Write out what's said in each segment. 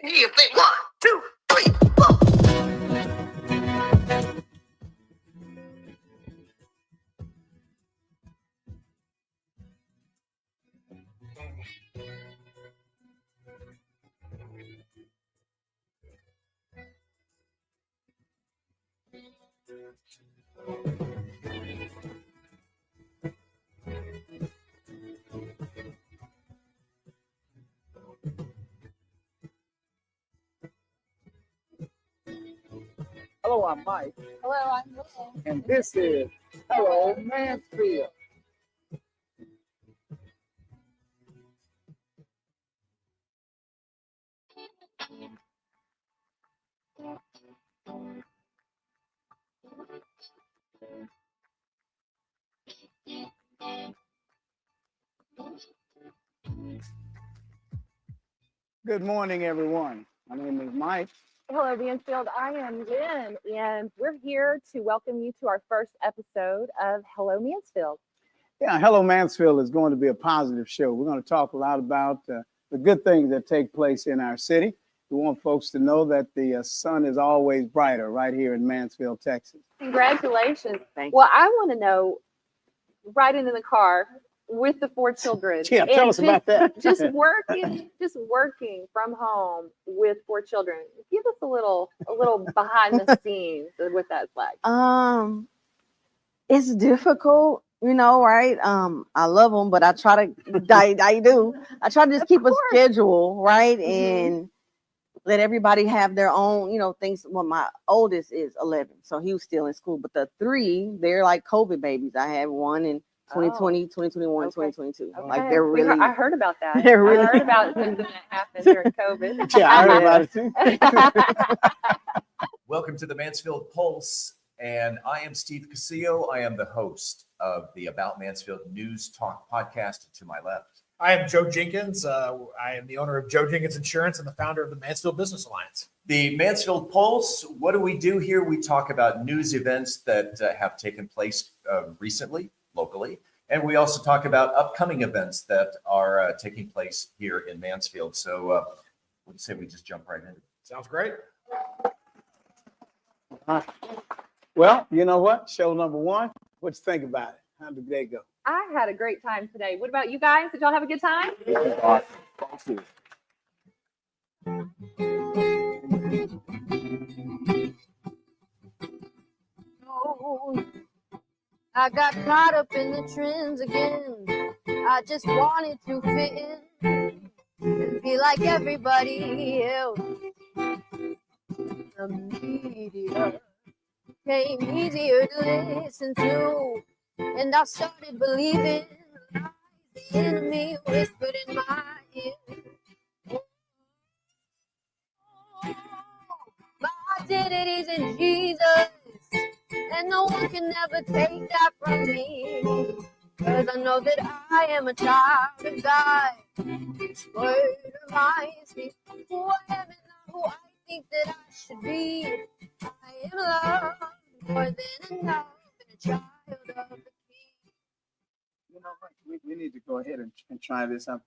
You think 1, 2, 3, 4. Hello, I'm Mike, Hello, I'm Will. and this is Hello Mansfield. Good morning, everyone. My name is Mike. Hello, Mansfield. I am Lynn, and we're here to welcome you to our first episode of Hello Mansfield. Yeah, Hello Mansfield is going to be a positive show. We're going to talk a lot about the good things that take place in our city. We want folks to know that the sun is always brighter right here in Mansfield, Texas. Congratulations. Well, I want to know, riding in the car with the 4 children. Yeah, tell us about that. just working from home with 4 children. Give us a little behind the scenes with that flag. It's difficult, right? I love them, but I try to, I try to just keep a schedule, right? Mm-hmm. And let everybody have their own, things. Well, my oldest is 11, so he was still in school, but the 3, they're like COVID babies. I had one in 2020, 2021, Okay. 2022. Okay. Like they're really, I heard about that. They're really- I heard about when that happened during COVID. Yeah, I heard about it too. Welcome to the Mansfield Pulse, and I am Steve Casillo. I am the host of the About Mansfield News Talk podcast. To my left, I am Joe Jenkins. I am the owner of Joe Jenkins Insurance and the founder of the Mansfield Business Alliance. the Mansfield Pulse. What do we do here? We talk about news events that have taken place recently, locally, and we also talk about upcoming events that are taking place here in Mansfield. So let's say we just jump right in. Sounds great. Well, you know what? Show number 1. What you think about it? How did they go? I had a great time today. What about you guys? Did y'all have a good time? Awesome. Thank you. I got caught up in the trends again. I just wanted to fit in and be like everybody else. The media came easier to listen to, and I started believing lies the enemy whispered in my ear. My identity's in Jesus, and no one can ever take that from me. Cause I know that I am a child of God. His word reminds me who I am and not who I think that I should be. I am loved more than enough and a child of the King. You know what? We need to go ahead and try this out.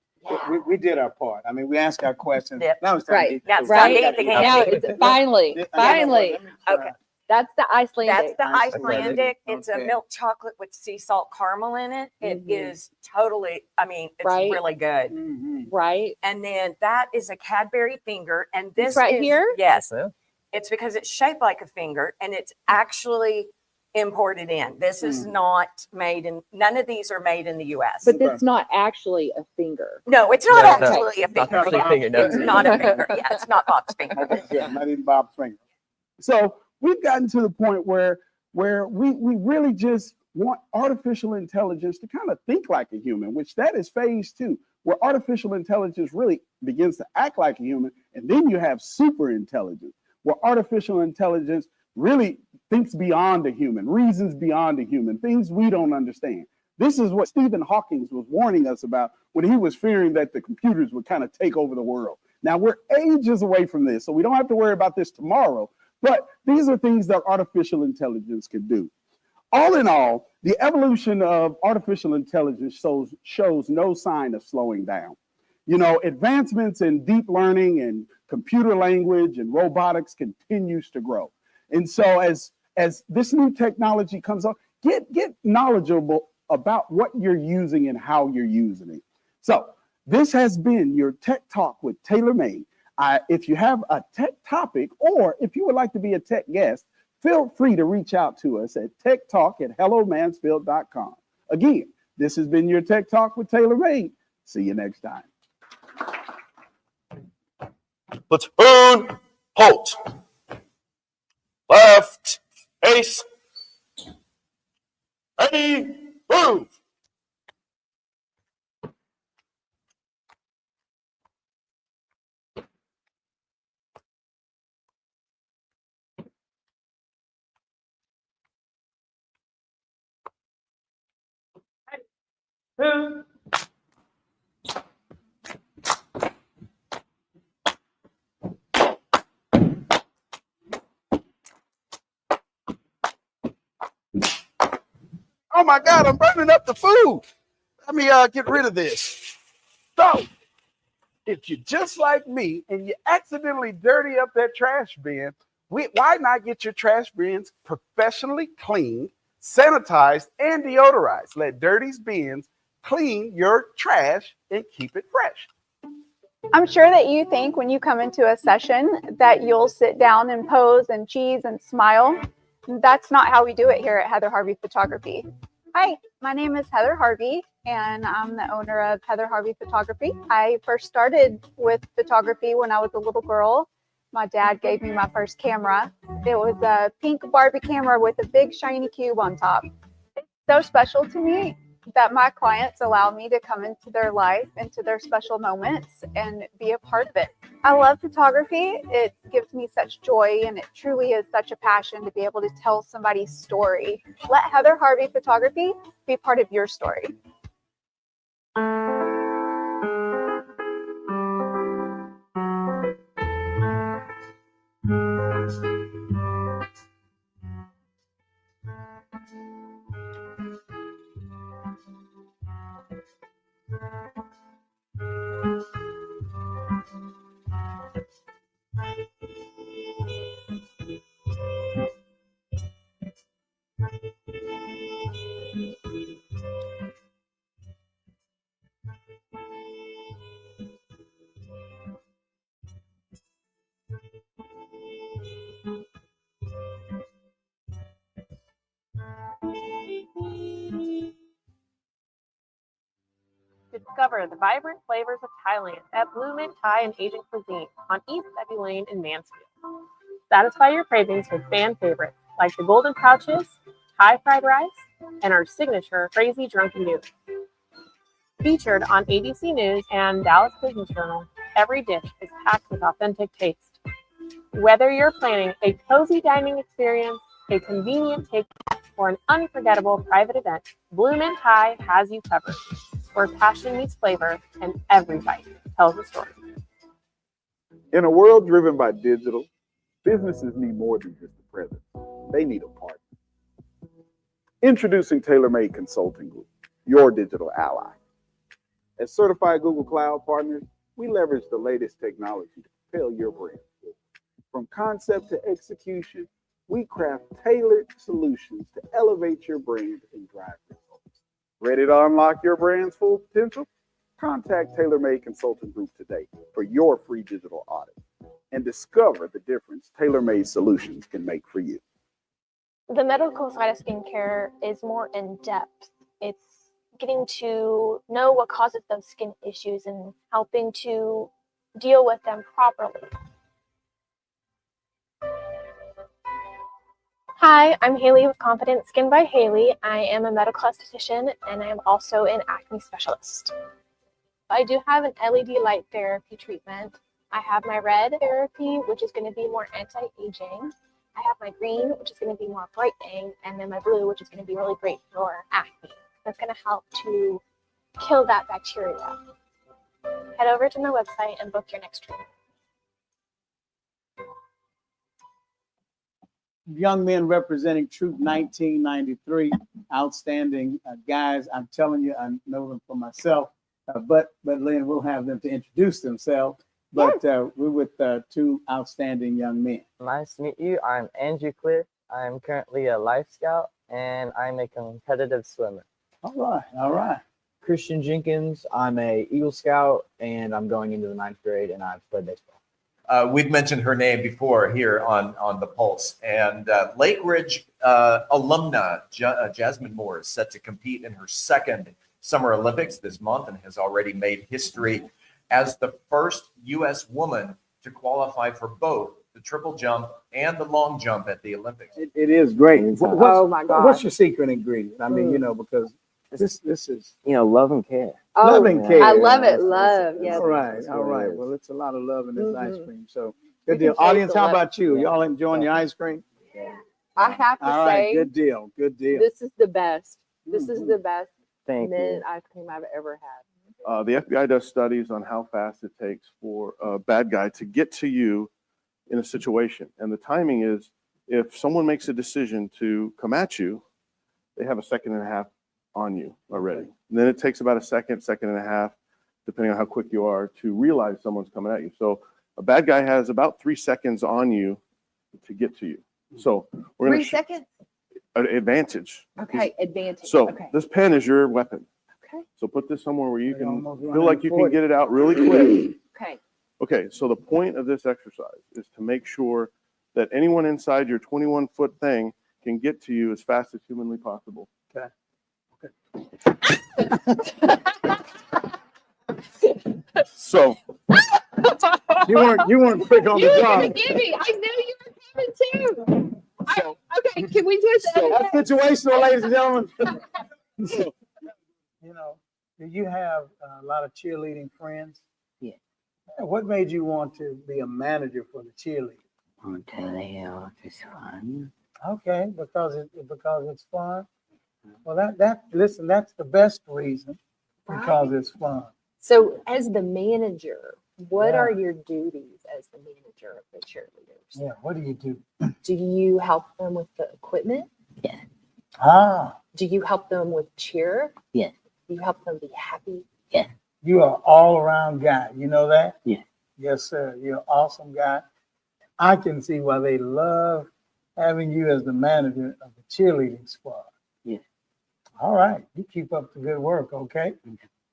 We did our part. I mean, we asked our questions. Yep. Now it's time Right. to eat. That's Right. right. The Now it's finally. Let me try. Okay. That's the Icelandic. That's the Icelandic. Icelandic. It's a Okay. milk chocolate with sea salt caramel in it. It Mhm. is totally, it's Right. really good. Mhm. Right. And then that is a Cadbury finger. And this right is, here? Yes. It's because it's shaped like a finger and it's actually imported in. This is not made in, none of these are made in the US. But it's not actually a finger. no, it's not No, actually a not finger. actually a finger, no. It's not a finger. Yeah, it's not Bob's finger. Yeah, not even Bob's finger. So we've gotten to the point where we really just want artificial intelligence to kind of think like a human, which that is phase 2, where artificial intelligence really begins to act like a human, and then you have super intelligence, where artificial intelligence really thinks beyond the human, reasons beyond the human, things we don't understand. This is what Stephen Hawking was warning us about when he was fearing that the computers would kind of take over the world. Now we're ages away from this, so we don't have to worry about this tomorrow, but these are things that artificial intelligence can do. All in all, the evolution of artificial intelligence shows no sign of slowing down. You know, advancements in deep learning and computer language and robotics continues to grow. And so as this new technology comes up, get knowledgeable about what you're using and how you're using it. So this has been your Tech Talk with TaylorMade. If you have a tech topic or if you would like to be a tech guest, feel free to reach out to us at techtalk@hellomansfield.com. Again, this has been your Tech Talk with TaylorMade. See you next time. Platoon, halt. Left, ace. Ready, move. Oh my God, I'm burning up the food. Let me get rid of this. So, if you're just like me and you accidentally dirty up that trash bin, why not get your trash bins professionally cleaned, sanitized, and deodorized? Let Dirty's Bins clean your trash and keep it fresh. I'm sure that you think when you come into a session that you'll sit down and pose and cheese and smile. That's not how we do it here at Heather Harvey Photography. Hi, my name is Heather Harvey, and I'm the owner of Heather Harvey Photography. I first started with photography when I was a little girl. My dad gave me my first camera. It was a pink Barbie camera with a big shiny cube on top. It's so special to me that my clients allow me to come into their life, into their special moments, and be a part of it. I love photography. It gives me such joy, and it truly is such a passion to be able to tell somebody's story. Let Heather Harvey Photography be part of your story. Discover the vibrant flavors of Thailand at Blue Mint Thai and Asian Cuisine on East Debbie Lane in Mansfield. Satisfy your cravings with fan favorites like the Golden Pouches, Thai fried rice, and our signature Crazy Drunken Noodle. Featured on ABC News and Dallas Business Journal, every dish is packed with authentic taste. Whether you're planning a cozy dining experience, a convenient takeout, or an unforgettable private event, Blue Mint Thai has you covered, where passion meets flavor and every bite tells a story. In a world driven by digital, businesses need more than just a presence. They need a partner. Introducing TaylorMade Consulting Group, your digital ally. As certified Google Cloud partners, we leverage the latest technology to propel your brand forward. From concept to execution, we craft tailored solutions to elevate your brand and drive results. Ready to unlock your brand's full potential? Contact TaylorMade Consulting Group today for your free digital audit and discover the difference TaylorMade solutions can make for you. The medical side of skincare is more in depth. It's getting to know what causes those skin issues and helping to deal with them properly. Hi, I'm Haley with Confident Skin by Haley. I am a medical esthetician and I am also an acne specialist. I do have an LED light therapy treatment. I have my red therapy, which is going to be more anti-aging. I have my green, which is going to be more brightening, and then my blue, which is going to be really great for acne. That's going to help to kill that bacteria. Head over to my website and book your next treatment. Young men representing Troop 1993, outstanding guys. I'm telling you, I know them for myself, but Lynn will have them to introduce themselves. but we're with two outstanding young men. Nice to meet you. I'm Andrew Cliff. I'm currently a Life Scout and I'm a competitive swimmer. All right, all right. Christian Jenkins. I'm a Eagle Scout and I'm going into the 9th grade and I've played baseball. We'd mentioned her name before here on the Pulse. And Lake Ridge alumna Jasmine Moore is set to compete in her second Summer Olympics this month and has already made history as the first U.S. woman to qualify for both the triple jump and the long jump at the Olympics. It is great. Oh my God. What's your secret ingredient? I mean, because this is Love and care. love and care. I love it. Love. Yeah. All right, all right. Well, it's a lot of love in this ice cream. So You good deal. can taste Audience, the how love. about you? Y'all enjoying your ice cream? I have to All right, say, good deal. Good deal. this is the best. This is the best Thank mint you. ice cream I've ever had. The FBI does studies on how fast it takes for a bad guy to get to you in a situation. And the timing is if someone makes a decision to come at you, they have a second and a half on you already. And then it takes about a second and a half, depending on how quick you are, to realize someone's coming at you. So a bad guy has about 3 seconds on you to get to you. So we're going 3 seconds? an advantage. Okay, advantage. So Okay. this pen is your weapon. Okay. So put this somewhere where you can almost feel like you can 140. get it out really quick. Okay. Okay, so the point of this exercise is to make sure that anyone inside your 21-foot thing can get to you as fast as humanly possible. Okay. So You weren't quick on You the were job. gonna give me. I knew you were coming too. Okay, can we just? That's situational, ladies and gentlemen. So, do you have a lot of cheerleading friends? Yeah. What made you want to be a manager for the cheerleading? It's fun. Okay, because it's fun. Well, listen, that's the best reason, because it's fun. So, as the manager, what Yeah. are your duties as the manager of the cheerleaders? Yeah, what do you do? Do you help them with the equipment? Ah, Do you help them with cheer? Yeah. Do you help them be happy? you are all around guy. You know that? Yeah. Yes, sir. You're an awesome guy. I can see why they love having you as the manager of the cheerleading squad. Yeah. All right. You keep up the good work, okay?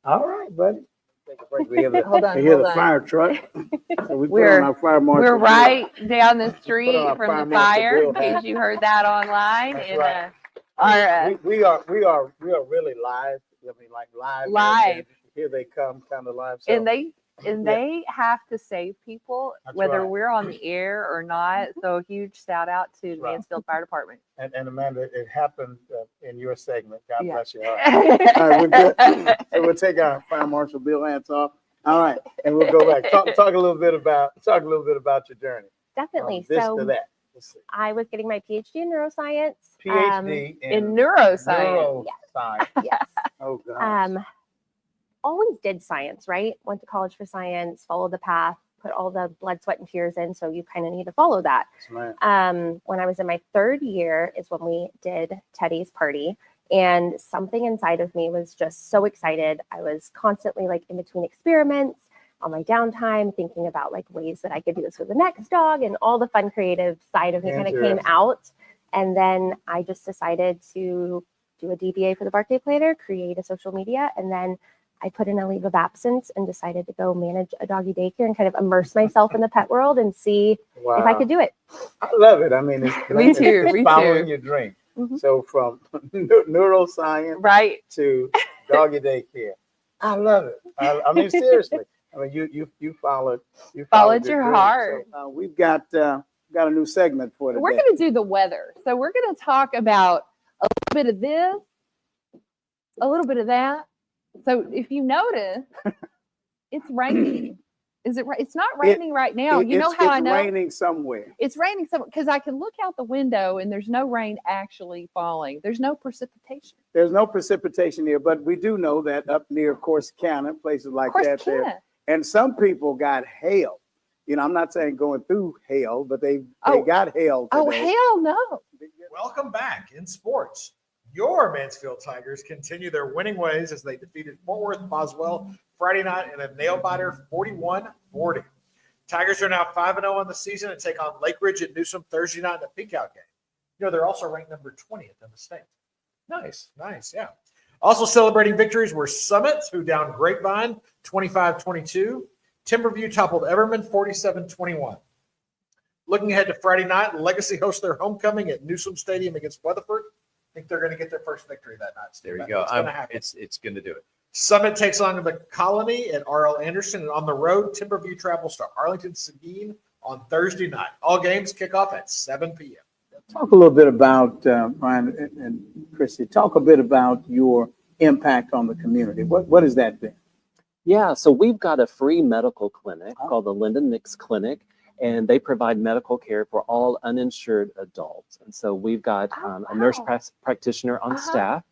All right, buddy. Take a break. We hear the, Hold on, we hear hold the on. fire truck. So we put We're- on our fire marshal. We're right down the street our from fire the marshal fire, in bill hat. case you heard that online. That's And right. our We are really live. I mean, like live. Live. Here they come, kind of live. So, and they have to save people, That's whether right. we're on the air or not. So a huge shout out to the Right. Mansfield Fire Department. and Amanda, it happened in your segment. God Yeah. bless you. All right. All right, we're good. So we'll take our fire marshal Bill hats off. All right, and we'll go back. Talk a little bit about your journey. Definitely. From this So to that. Let's see. I was getting my PhD in neuroscience. PhD In neuroscience. neuroscience. Yes. Oh God. Always did science, right? Went to college for science, followed the path, put all the blood, sweat, and tears in. So you kind of need to follow that. Yes, ma'am. When I was in my 3rd year is when we did Teddy's party. And something inside of me was just so excited. I was constantly like in between experiments on my downtime, thinking about like ways that I could do this with the next dog, and all the fun creative side of me kind of came Interesting. out. And then I just decided to do a DBA for the Bark Day Planner, create a social media, and then I put in a leave of absence and decided to go manage a doggy daycare and kind of immerse myself in the pet world and see Wow. if I could do it. I love it. I mean, it's, Me too, it's me following too. your dream. Mhm. So from neuroscience Right. to doggy daycare, I love it. I mean, seriously. I mean, you followed your dream. heart. So, we've got a new segment for today. We're going to do the weather. So we're going to talk about a little bit of this, a little bit of that. So if you notice, it's raining. Is it right? It's not raining right now. You know how I know? It's raining somewhere. It's raining somewhere because I can look out the window and there's no rain actually falling. There's no precipitation. There's no precipitation here, but we do know that up near Corsicana, places like that there. Corsicana. And some people got hail. You know, I'm not saying going through hail, but they Oh. got hail today. Oh, hell no. Welcome back in sports. Your Mansfield Tigers continue their winning ways as they defeated Fort Worth Boswell Friday night in a nail-biter 41-40. Tigers are now 5-0 on the season and take on Lake Ridge at Newsom Thursday night in a peak out game. You know, they're also ranked number 20th in the state. Nice, yeah. Also celebrating victories were Summit, who downed Grapevine 25-22. Timberview toppled Everman 47-21. Looking ahead to Friday night, Legacy hosts their homecoming at Newsom Stadium against Weatherford. I think they're going to get their first victory that night. There you go. It's going to happen. It's going to do it. Summit takes on the Colony at R.L. Anderson, and on the road, Timberview travels to Arlington Seguin on Thursday night. All games kick off at 7 p.m. Talk a little bit about, Ryan and Chrissy, talk a bit about your impact on the community. What has that been? Yeah, so we've got a free medical clinic called the Lyndon Nix Clinic, and they provide medical care for all uninsured adults. And so we've got a nurse practitioner on staff.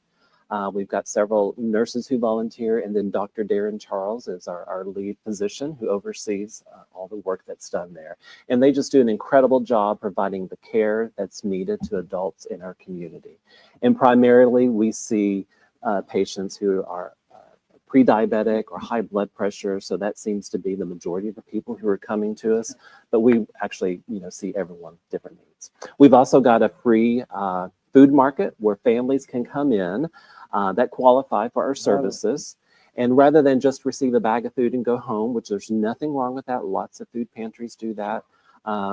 We've got several nurses who volunteer, and then Dr. Darren Charles is our lead physician who oversees all the work that's done there. And they just do an incredible job providing the care that's needed to adults in our community. And primarily we see patients who are pre-diabetic or high blood pressure. So that seems to be the majority of the people who are coming to us, but we actually, see everyone different needs. We've also got a free food market where families can come in that qualify for our services. And rather than just receive a bag of food and go home, which there's nothing wrong with that, lots of food pantries do that,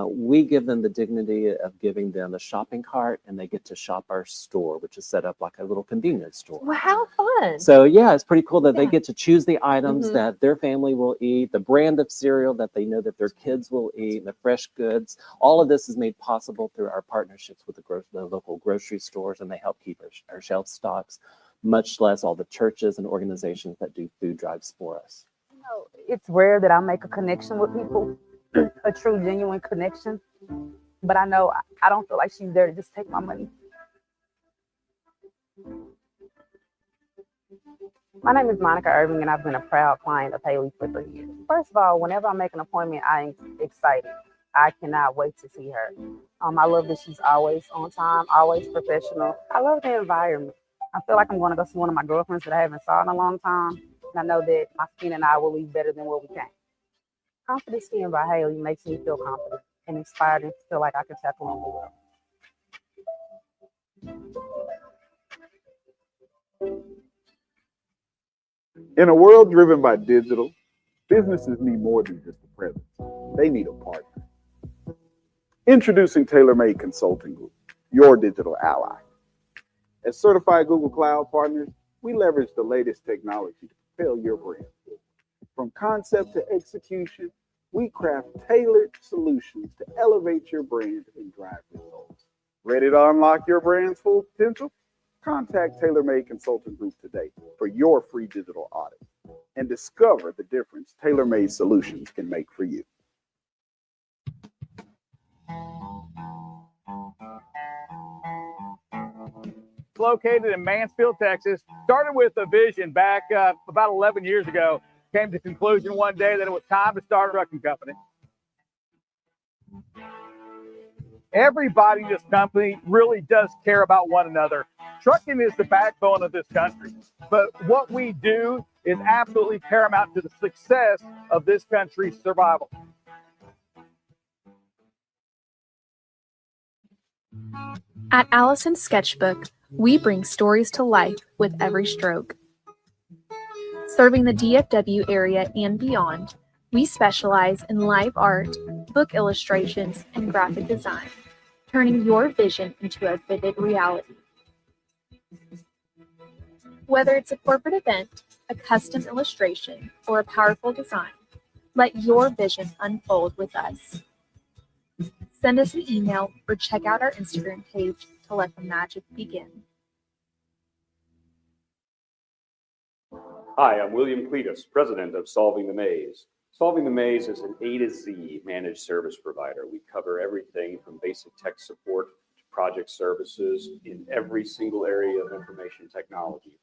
we give them the dignity of giving them a shopping cart, and they get to shop our store, which is set up like a little convenience store. Well, how fun. So yeah, it's pretty cool that they get to choose the items that their family will eat, the brand of cereal that they know that their kids will eat, the fresh goods. All of this is made possible through our partnerships with the local grocery stores, and they help keep our shelf stocks, much less all the churches and organizations that do food drives for us. It's rare that I make a connection with people, a true, genuine connection. But I know I don't feel like she's there to just take my money. My name is Monica Irving, and I've been a proud client of Haley for 3 years. First of all, whenever I make an appointment, I'm excited. I cannot wait to see her. I love that she's always on time, always professional. I love the environment. I feel like I'm going to go see one of my girlfriends that I haven't saw in a long time. And I know that my skin and I will leave better than where we came. Confident Skin by Haley makes me feel confident and inspired and feel like I can tackle on the world. In a world driven by digital, businesses need more than just a presence. They need a partner. Introducing TaylorMade Consulting Group, your digital ally. As certified Google Cloud partners, we leverage the latest technology to propel your brand. From concept to execution, we craft tailored solutions to elevate your brand and drive results. Ready to unlock your brand's full potential? Contact TaylorMade Consulting Group today for your free digital audit and discover the difference TaylorMade solutions can make for you. Located in Mansfield, Texas, started with a vision back about 11 years ago. Came to the conclusion one day that it was time to start a trucking company. Everybody in this company really does care about one another. Trucking is the backbone of this country, but what we do is absolutely paramount to the success of this country's survival. At Allison's Sketchbook, we bring stories to life with every stroke. Serving the DFW area and beyond, we specialize in live art, book illustrations, and graphic design, turning your vision into a vivid reality. Whether it's a corporate event, a custom illustration, or a powerful design, let your vision unfold with us. Send us an email or check out our Instagram page to let the magic begin. Hi, I'm William Cletus, president of Solving the Maze. Solving the Maze is an A to Z managed service provider. We cover everything from basic tech support to project services in every single area of information technology.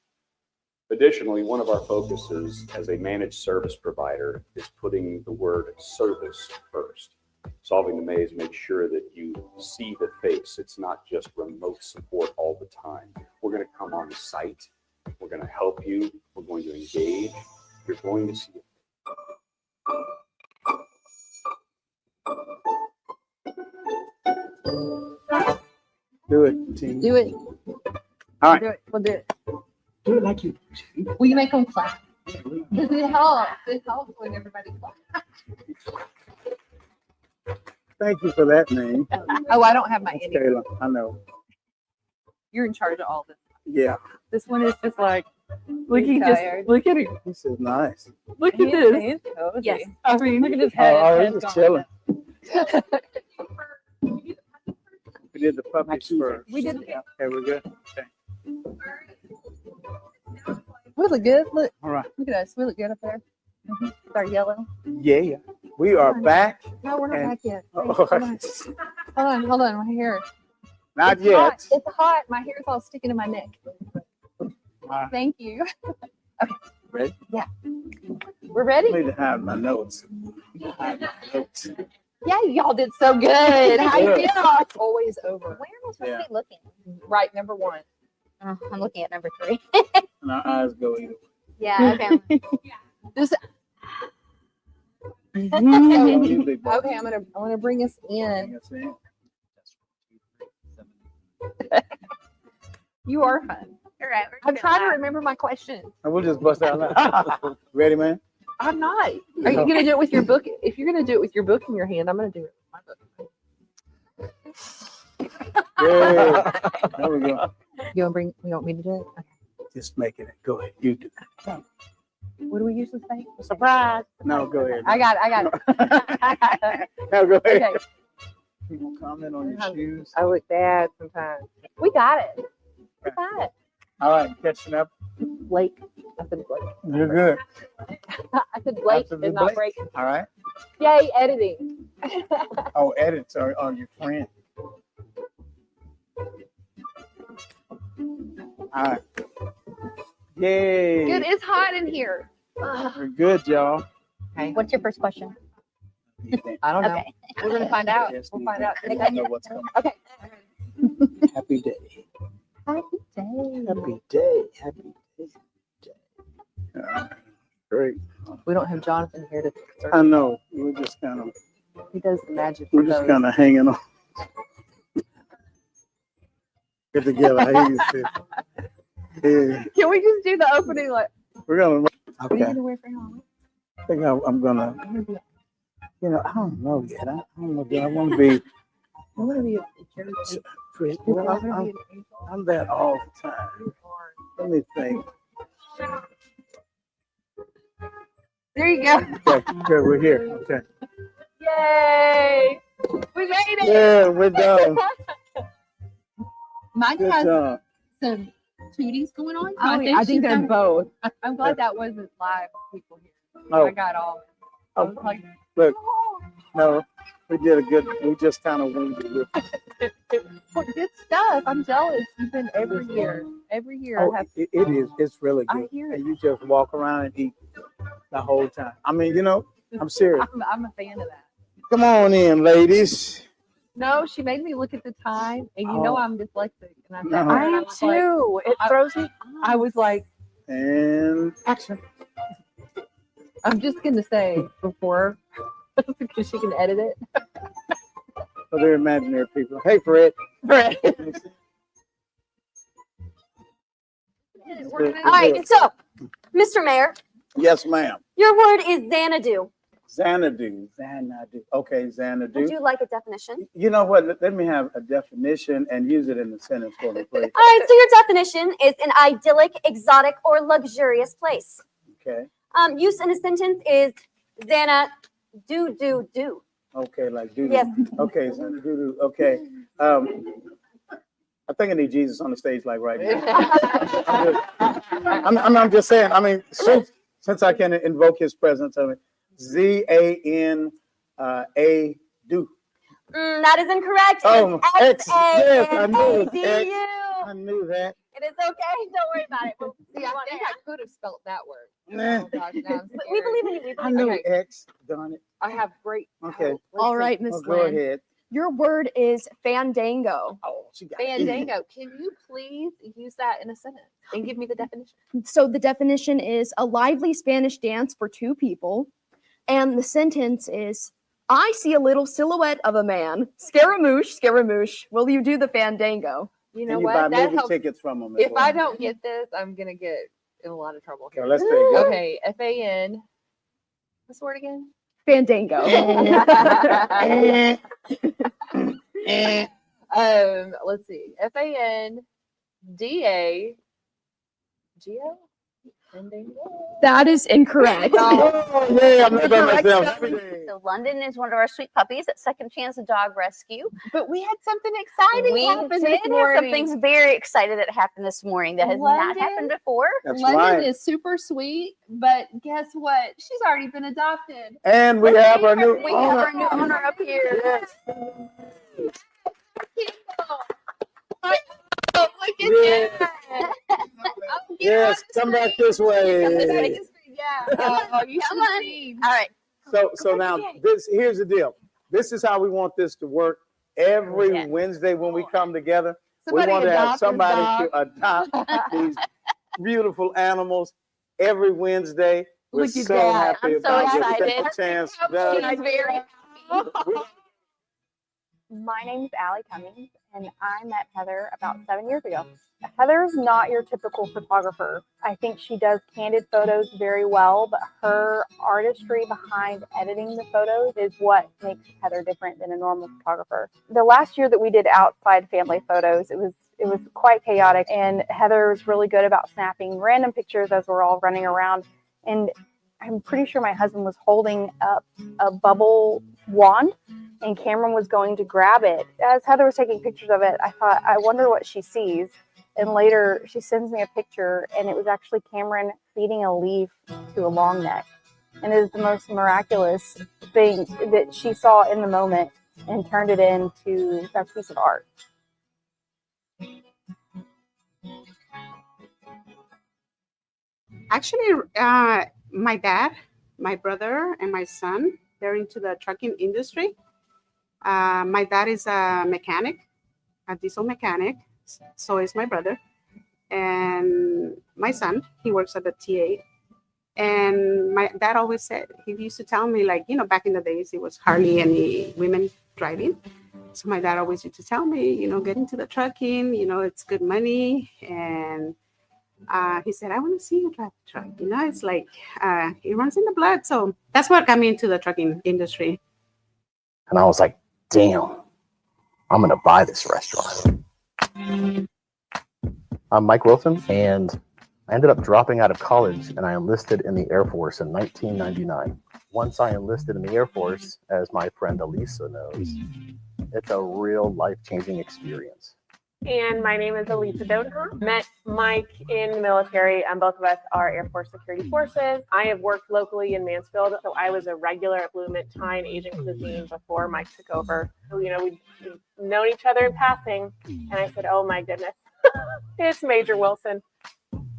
Additionally, one of our focuses as a managed service provider is putting the word service first. Solving the Maze makes sure that you see the face. It's not just remote support all the time. We're going to come on site. We're going to help you. We're going to engage. You're going to see it. Do it, team. Do it. All right. Do it. We'll do it. Do it like you. Will you make them clap? Does it help? It helps when everybody claps. Thank you for that name. Oh, I don't have my That's any. Kayla. I know. You're in charge of all this. Yeah. This one is just like, look, he just, look at him. This is nice. Look at this. Yes. I mean, look at his head. Oh, His he's head's just gone. chilling. We did the puppies first. We did. Okay, we're good. Okay. We look good. Look. All right. Look at us. We look good up there. With our yellow. Yeah. We are back. No, we're not and- back yet. Oh, Hold on. Hold on. My hair. Not It's yet. hot. It's hot. My hair's all sticking to my neck. right. Thank you. Ready? Yeah. We're ready? I need to have my notes. Hide my notes. Yeah, y'all did so good. How you Good. feel? It's always over. Where am I supposed Yeah. to be looking? Right, number one. I'm looking at number 3. And our eyes go either. Yeah, okay. Just On you, big boy. okay, I'm gonna bring us in. Yes, ma'am. You are fun. All right. I'm trying to remember my questions. And we'll just bust out loud. Ready, man? I'm not. Are you gonna do it with your book? If you're gonna do it with your book in your hand, I'm gonna do it with my book. Yeah. There we go. You want me to do it? Okay. Just making it. Go ahead. You do it. What do we usually say? Surprise. No, go ahead. I got it. No, go ahead. Okay. People comment on your shoes. I look bad sometimes. We got it. We got it. All right, catching up. Blake. I said Blake. You're good. I said Blake After the and not Blake. breaking. All right. Yay, editing. Oh, edits are your friend. All right. Yay. Good. It's hot in here. We're good, y'all. What's your first question? I don't know. Okay. We're gonna find out. Yes, We'll you find do. out. You don't know what's coming. Okay. Happy day. Happy day. Happy day. Happy day. Great. We don't have Jonathan here to fix I her. know. We're just kind of He does the magic. we're for just those. kind of hanging on. Get together. I hear you, sis. Yeah. Can we just do the opening? Like, We're gonna. what are you Okay. gonna wear for Halloween? I think I'm gonna. You know, I don't know yet. I don't know. Do I want to be? I'm gonna be a jerk. Well, I'm gonna be an angel. I'm that all the time. Let me think. There you go. Okay, good. We're here. Okay. Yay! We made it. Yeah, we're done. Mine Good has job. some tooties going on. Oh, I think they're she's both. I'm glad that wasn't live with people here. Oh. I got all. I was like, Look, no, we did a good. We just kind of winged it. well, good stuff. I'm jealous. You've been every year. Every year Oh, I have. it is. It's really I good. hear it. And you just walk around and eat the whole time. I mean, you know, I'm serious. I'm a fan of that. Come on in, ladies. No, she made me look at the time, and you know Oh. I'm dyslexic. And I'm No. and I am was like- too. It throws me. I was like, And action. I'm just gonna say before, because she can edit it. So they're imaginary people. Hey, Fred. Fred. All right, so, Mr. Mayor, Yes, ma'am. your word is Xanadu. Xanadu. Xanadu. Okay, Xanadu. Would you like a definition? You know what? Let me have a definition and use it in the sentence for me, please. All right, so your definition is an idyllic, exotic, or luxurious place. Okay. Use in a sentence is Xanadu, do. Okay, like do. Yes. Okay, Xanadu. Okay. I think I need Jesus on the stage, like right now. I'm just saying. I mean, since I can invoke His presence, I mean, ZANA do. That is incorrect. Oh, It's X. Yes, I knew it. X. X-A-N-A-D-U. I knew that. It is okay. Don't worry about it. See, I think I could have spelled that word. Nah. Oh gosh, now I'm We scared. believe in you. We I believe in knew you. X. Darn it. I have great. Okay. hope. All right, Well, Miss go Lynn. ahead. Your word is fandango. Oh, she got it. Fandango. Can you please use that in a sentence and give me the definition? So the definition is a lively Spanish dance for two people. And the sentence is I see a little silhouette of a man. Scaramouche, Scaramouche, will you do the fandango? You know And you what? buy That movie helps. tickets from them. as If well. I don't get this, I'm gonna get in a lot of trouble here. Okay, let's take it. Okay, FAN. What's the word again? Fandango. Let's see. FANDAGO. That is incorrect. Oh, yeah, I'm not by Correct myself. spelling. So London is one of our sweet puppies at Second Chance Dog Rescue. But we had something exciting We happen did this have morning. something very excited that happened this morning that has not London? happened before. That's London right. is super sweet, but guess what? She's already been adopted. And we have our new We have our new owner up here. Yes. Oh, look Yeah. at that. Oh, Yes, come back this way. Yeah. Oh, you Come should on. see. All right. So now here's the deal. This is how we want this to work every Yeah. Wednesday when we come together. Somebody we want to have adopt this somebody dog. to adopt these beautiful animals every Wednesday. We're Look at so that. happy I'm so about this excited. second chance. Doug. She's very My name's Allie Cummings, and I met Heather about 7 years ago. Heather's not your typical photographer. I think she does candid photos very well, but her artistry behind editing the photos is what makes Heather different than a normal photographer. The last year that we did outside family photos, it was quite chaotic, and Heather was really good about snapping random pictures as we're all running around. And I'm pretty sure my husband was holding up a bubble wand and Cameron was going to grab it. As Heather was taking pictures of it, I thought, I wonder what she sees. And later she sends me a picture and it was actually Cameron feeding a leaf to a long neck. And it is the most miraculous thing that she saw in the moment and turned it into a piece of art. Actually, my dad, my brother, and my son, they're into the trucking industry. My dad is a mechanic, a diesel mechanic. So is my brother. And my son, he works at the TA. And my dad always said, he used to tell me, like, back in the days, it was hardly any women driving. So my dad always used to tell me, get into the trucking, it's good money. And he said, I want to see you drive a truck. It's like, it runs in the blood. So that's what got me into the trucking industry. And I was like, damn, I'm going to buy this restaurant. I'm Mike Wilson, and I ended up dropping out of college, and I enlisted in the Air Force in 1999. Once I enlisted in the Air Force, as my friend Elisa knows, it's a real life-changing experience. And my name is Elisa Dodenhoff. Met Mike in the military, and both of us are Air Force Security Forces. I have worked locally in Mansfield, so I was a regular at Blue Mint Thai and Asian Cuisine before Mike took over. So, we've known each other in passing, and I said, oh my goodness, it's Major Wilson.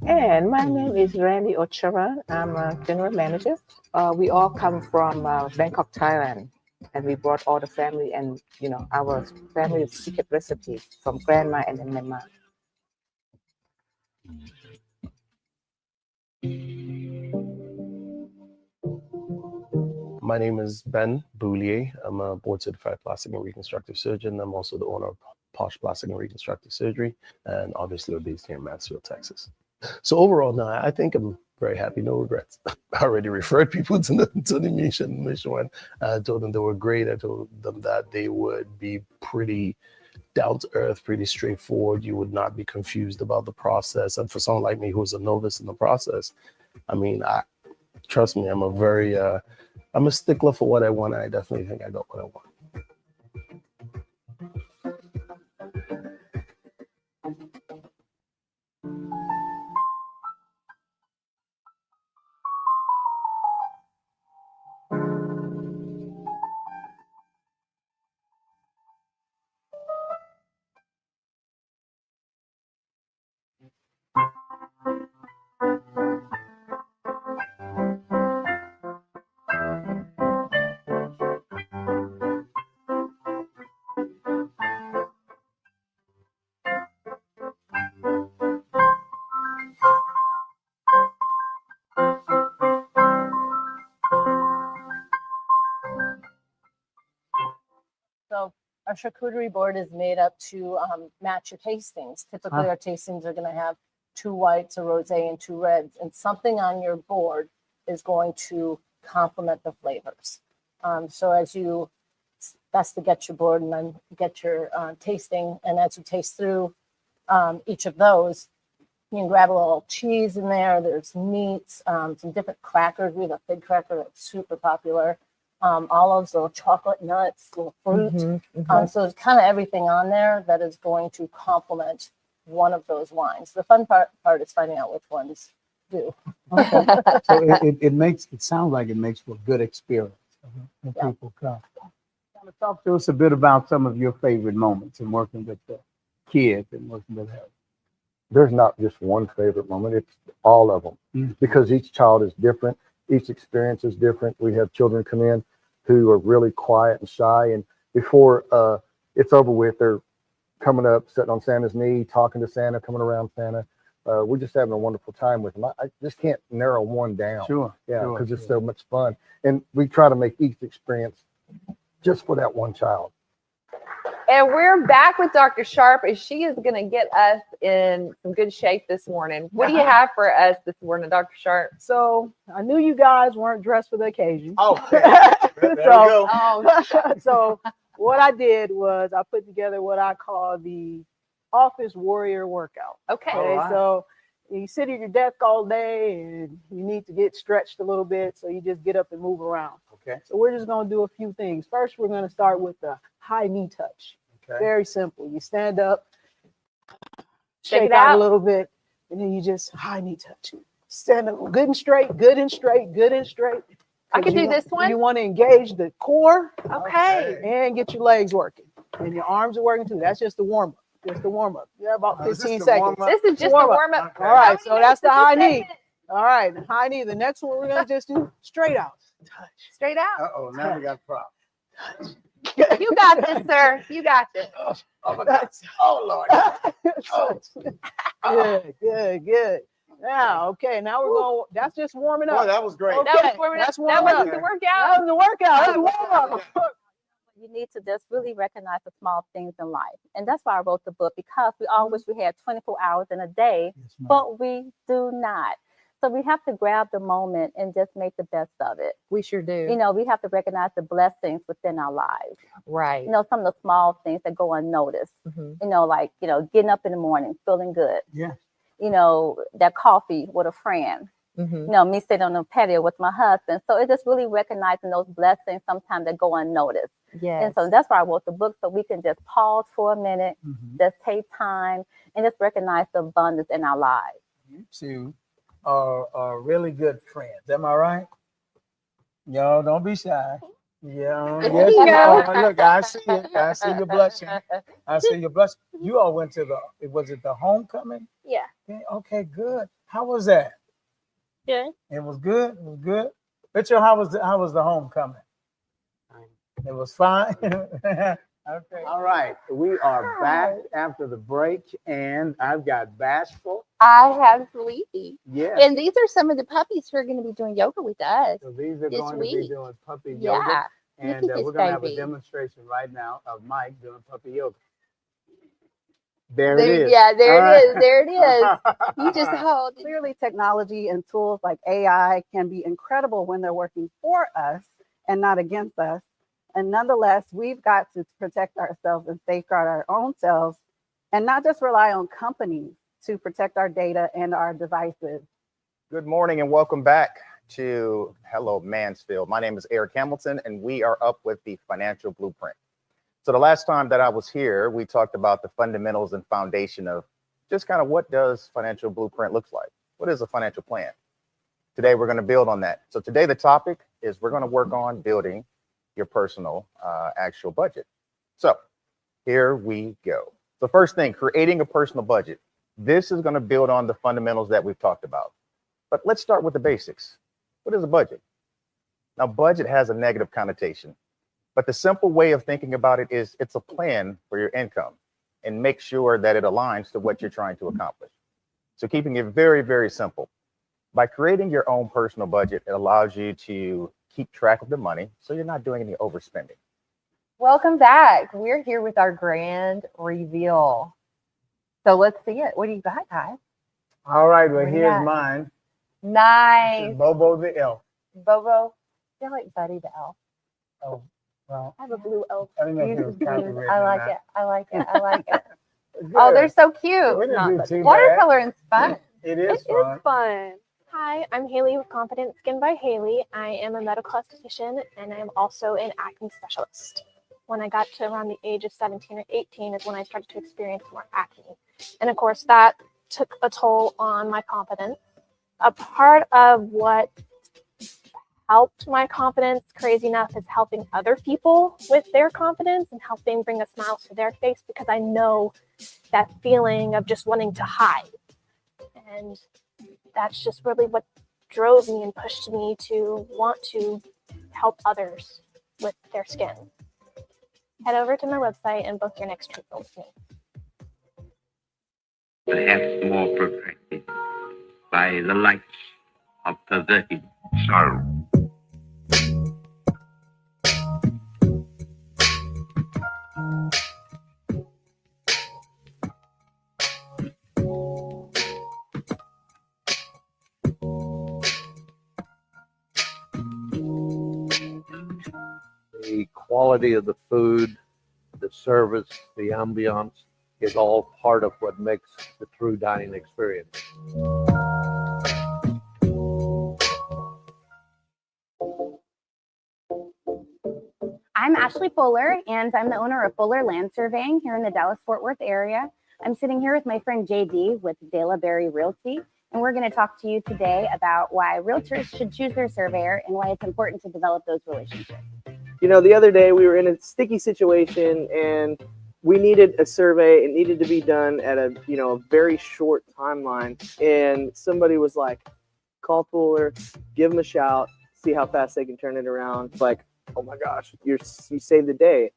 And my name is Randy Ochara. I'm a general manager. We all come from Bangkok, Thailand. And we brought all the family and, our family's secret recipe from grandma and then my mom. My name is Ben Boulier. I'm a board certified plastic and reconstructive surgeon. I'm also the owner of Posh Plastic and Reconstructive Surgery. And obviously we're based here in Mansfield, Texas. So overall, no, I think I'm very happy, no regrets. I already referred people to the mission one. I told them they were great. I told them that they would be pretty down to earth, pretty straightforward. You would not be confused about the process. And for someone like me who's a novice in the process, trust me, I'm a stickler for what I want. I definitely think I got what I want. our charcuterie board is made up to match your tastings. Typically, our tastings are going to have 2 whites, a rosé, and 2 reds, and something on your board is going to complement the flavors. So as you, it's best to get your board and then get your tasting, and as you taste through each of those, you can grab a little cheese in there. There's meats, some different crackers. We have a fig cracker that's super popular. Olives, little chocolate nuts, little fruit. So there's kind of everything on there that is going to complement one of those wines. The fun part is finding out which ones do. So it sounds like it makes for a good experience when people come. Kind of talk to us a bit about some of your favorite moments in working with the kids and working with her. There's not just one favorite moment, it's all of them because each child is different. Each experience is different. We have children come in who are really quiet and shy, and before it's over with, they're coming up, sitting on Santa's knee, talking to Santa, coming around Santa. We're just having a wonderful time with them. I just can't narrow one down. Yeah, because it's so much fun. And we try to make each experience just for that one child. And we're back with Dr. Sharp, and she is going to get us in some good shape this morning. What do you have for us this morning, Dr. Sharp? So I knew you guys weren't dressed for the occasion. Oh, there we go. So what I did was I put together what I call the office warrior workout. Okay. So you sit at your desk all day and you need to get stretched a little bit. So you just get up and move around. Okay. So we're just going to do a few things. First, we're going to start with the high knee touch. Okay. Very simple. You stand up, Shake shake it out out a little bit, and then you just high knee touch. Stand up good and straight, good and straight, good and straight. I can do this one. You want to engage the core, Okay. and get your legs working. And your arms are working too. That's just the warm-up. Just the warm-up. You have about 15 seconds. This is just the warm-up. All right, so that's the high knee. All right, high knee. The next one we're going to just do straight out. Touch. Straight out. Uh-oh, now we got a problem. You got this, sir. You got this. Oh, my God. Oh, Lord. Good. Now, okay, now we're going, that's just warming up. Boy, that was great. Okay, That was warming up. that's That warming wasn't up. the workout. That was the workout. That was warm up. You need to just really recognize the small things in life. And that's why I wrote the book, because we all wish we had 24 hours in a day, but we do not. So we have to grab the moment and just make the best of it. We sure do. You know, we have to recognize the blessings within our lives. Right. You know, some of the small things that go unnoticed. You know, like, you know, getting up in the morning, feeling good. Yeah. You know, that coffee with a friend. You know, me sitting on the patio with my husband. So it's just really recognizing those blessings sometimes that go unnoticed. Yes. And so that's why I wrote the book, so we can just pause for a minute, just take time, and just recognize the abundance in our lives. You two are really good friends. Am I right? Y'all don't be shy. Yeah. Yes, you are. Look, I see it. I see you blushing. I see you blushing. You all went to was it the homecoming? Yeah. Yeah, okay, good. How was that? Good. It was good. It was good. Mitchell, how was the homecoming? It was fine. Okay. All right. We are back after the break, and I've got Bashful. I have Sweetie. Yes. And these are some of the puppies who are going to be doing yoga with us. So these are this going week. to be doing puppy Yeah. yoga. And Look at we're this going to have a baby. demonstration right now of Mike doing puppy yoga. There it is. Yeah, there All it right. is. There it is. You just hold it. Clearly, technology and tools like AI can be incredible when they're working for us and not against us. And nonetheless, we've got to protect ourselves and safeguard our own selves and not just rely on companies to protect our data and our devices. Good morning and welcome back to Hello Mansfield. My name is Eric Hamilton and we are up with the financial blueprint. So the last time that I was here, we talked about the fundamentals and foundation of just kind of what does financial blueprint looks like? What is a financial plan? Today, we're going to build on that. So today, the topic is we're going to work on building your personal actual budget. So here we go. The first thing, creating a personal budget. This is going to build on the fundamentals that we've talked about. But let's start with the basics. What is a budget? Now, budget has a negative connotation, but the simple way of thinking about it is it's a plan for your income and make sure that it aligns to what you're trying to accomplish. So keeping it very, very simple. By creating your own personal budget, it allows you to keep track of the money so you're not doing any overspending. Welcome back. We're here with our grand reveal. So let's see it. What do you got, guys? All right, well, What do you here's got? mine. Nice. Bobo the elf. Bobo. I feel like Buddy the elf. Oh, well. I have a blue elf. I don't know if You it was just- copyrighted I or like not. it. I like it. I like it. Good. Oh, they're so cute. We didn't do too bad. Watercoloring's fun. It It is is fun. fun. Hi, I'm Haley with Confident Skin by Haley. I am a medical esthetician and I'm also an acne specialist. When I got to around the age of 17 or 18 is when I started to experience more acne. And of course, that took a toll on my confidence. A part of what helped my confidence, crazy enough, is helping other people with their confidence and helping bring a smile to their face, because I know that feeling of just wanting to hide. And that's just really what drove me and pushed me to want to help others with their skin. Head over to my website and book your next treatment with me. Perhaps more perfected by the light of perverted sorrow. The quality of the food, the service, the ambiance is all part of what makes the true dining experience. I'm Ashley Fuller, and I'm the owner of Fuller Land Surveying here in the Dallas-Fort Worth area. I'm sitting here with my friend JD with Dela Berry Realty, and we're going to talk to you today about why realtors should choose their surveyor and why it's important to develop those relationships. You know, the other day we were in a sticky situation and we needed a survey. It needed to be done at a very short timeline. And somebody was like, call Fuller, give them a shout, see how fast they can turn it around. It's like, oh my gosh, you saved the day.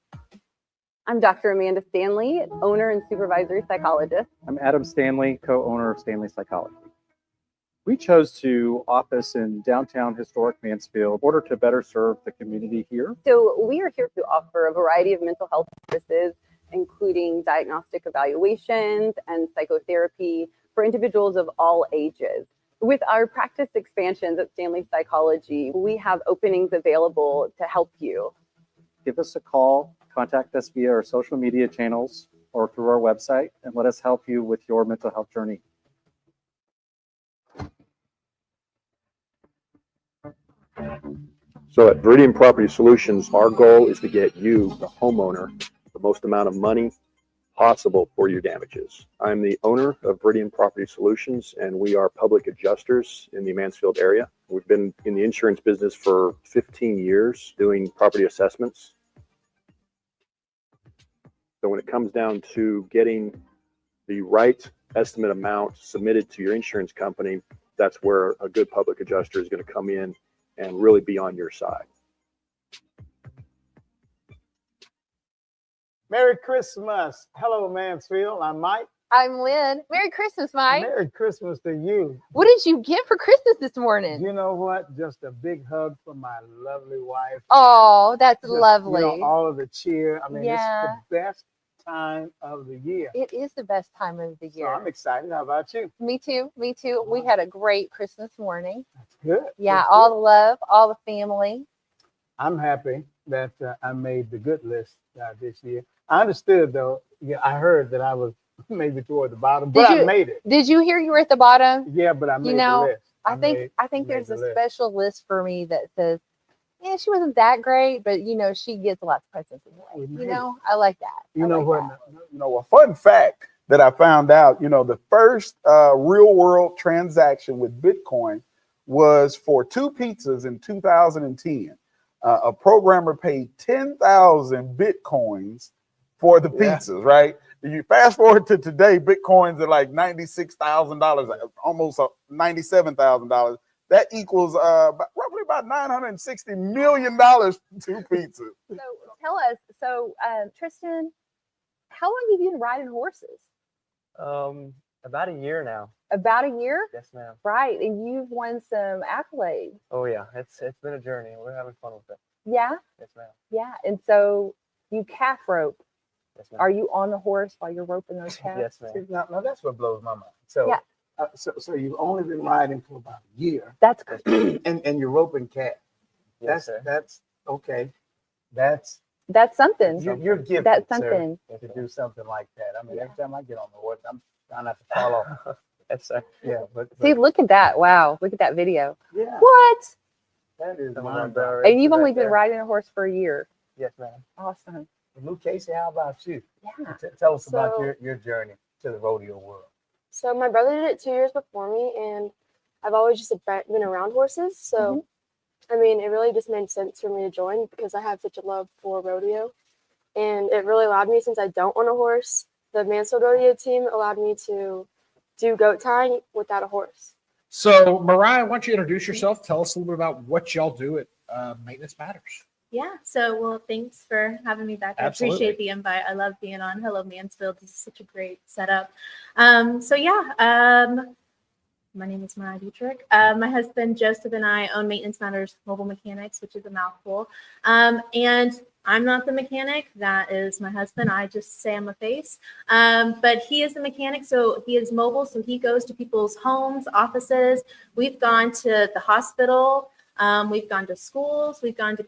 I'm Dr. Amanda Stanley, owner and supervisory psychologist. I'm Adam Stanley, co-owner of Stanley Psychology. We chose to office in downtown historic Mansfield in order to better serve the community here. So we are here to offer a variety of mental health services, including diagnostic evaluations and psychotherapy for individuals of all ages. With our practice expansions at Stanley Psychology, we have openings available to help you. Give us a call, contact us via our social media channels or through our website, and let us help you with your mental health journey. So at Viridian Property Solutions, our goal is to get you, the homeowner, the most amount of money possible for your damages. I'm the owner of Viridian Property Solutions, and we are public adjusters in the Mansfield area. We've been in the insurance business for 15 years doing property assessments. So when it comes down to getting the right estimate amount submitted to your insurance company, that's where a good public adjuster is going to come in and really be on your side. Merry Christmas. Hello, Mansfield. I'm Mike. I'm Lynn. Merry Christmas, Mike. Merry Christmas to you. What did you get for Christmas this morning? You know what? Just a big hug from my lovely wife. Oh, that's Just, lovely. all of the cheer. I mean, Yeah. it's the best time of the year. It is the best time of the So year. I'm excited. How about you? Me too. Me too. We had a great Christmas morning. Good. Yeah, That's all good. the love, all the family. I'm happy that I made the good list this year. I understood, though. Yeah, I heard that I was maybe toward the bottom, but I made it. Did you hear you were at the bottom? Yeah, but I made the list. I think made there's the a list. special list for me that says, yeah, she wasn't that great, but she gets lots of presents anyway. I like that. You know what? A fun fact that I found out. The first real world transaction with Bitcoin was for 2 pizzas in 2010. A programmer paid 10,000 Bitcoins for the pizzas. Right? You fast forward to today, Bitcoins are like $96,000, almost $97,000. That equals roughly about $960 million, 2 pizzas. So tell us, Tristan, how long have you been riding horses? About a year now. About a year? Yes, ma'am. Right, and you've won some accolades. Oh yeah, it's been a journey. We're having fun with it. Yeah? Yes, ma'am. Yeah, and so You calf rope. Yes, ma'am. Are you on the horse while you're roping those calves? Yes, ma'am. too? No, that's what blows my mind. So, Yeah. so you've only been riding for about a year. That's and you're roping calf. Yes, sir. That's okay. That's something. You're gifted, That's sir, something. to do something like that. I mean, every time I get on the horse, I'm trying not to fall off. Yes, sir. Yeah, but See, look at that. Wow. Look at that video. Yeah. What? that is And mind-blowing. you've only been riding a horse for a year. Yes, ma'am. Awesome. Luke Casey, how about you? Yeah. Tell us about So- your journey to the rodeo world. So my brother did it 2 years before me, and I've always just been around horses. So, I mean, it really just made sense for me to join because I have such a love for rodeo. And it really allowed me, since I don't own a horse, the Mansfield Rodeo team allowed me to do goat tying without a horse. So, Mariah, why don't you introduce yourself? Tell us a little bit about what y'all do at Maintenance Matters. Yeah, so well, thanks for having me back. I Absolutely. appreciate the invite. I love being on Hello Mansfield. This is such a great setup. My name is Mariah Dietrich. My husband Joseph and I own Maintenance Matters Mobile Mechanics, which is a mouthful. And I'm not the mechanic. That is my husband. I just say I'm a face. But he is the mechanic, so he is mobile. So he goes to people's homes, offices. We've gone to the hospital. We've gone to schools. We've gone to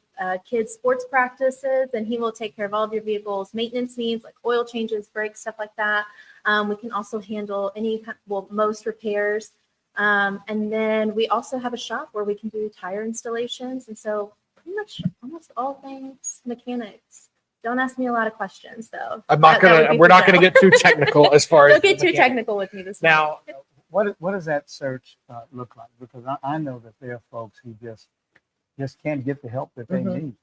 kids' sports practices, and he will take care of all of your vehicle's maintenance needs, like oil changes, brakes, stuff like that. We can also handle most repairs. And then we also have a shop where we can do tire installations. And so pretty much almost all things mechanics. Don't ask me a lot of questions though. We're not gonna get too technical as far as Don't get the too mechanic. technical with me this Now, morning. What does that search look like? Because I know that there are folks who just can't get the help that they need.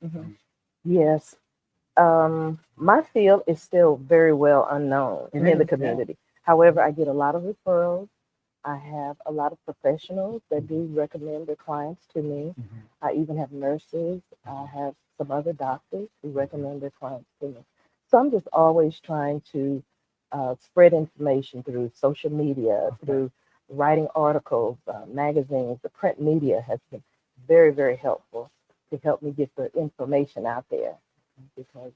Yes. My field is still very well unknown It in is, the yeah. community. However, I get a lot of referrals. I have a lot of professionals that do recommend their clients to me. I even have nurses. I have some other doctors who recommend their clients to me. So I'm just always trying to spread information through social media, through writing articles, magazines. The print media has been very, very helpful to help me get the information out there, because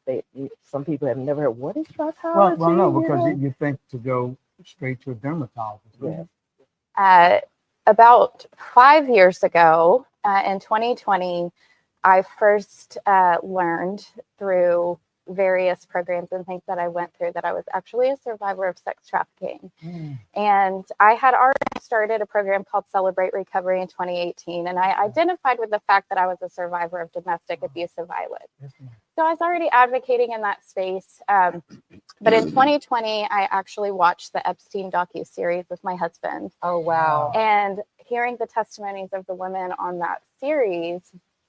some people have never heard, what is trachology? Well, no, you because know? you think to go straight to a dermatologist. Yes. About 5 years ago, in 2020, I first learned through various programs and things that I went through that I was actually a survivor of sex trafficking. And I had already started a program called Celebrate Recovery in 2018. And I identified with the fact that I was a survivor of domestic abuse and violence. So I was already advocating in that space. But in 2020, I actually watched the Epstein docuseries with my husband. Oh, wow. And hearing the testimonies of the women on that series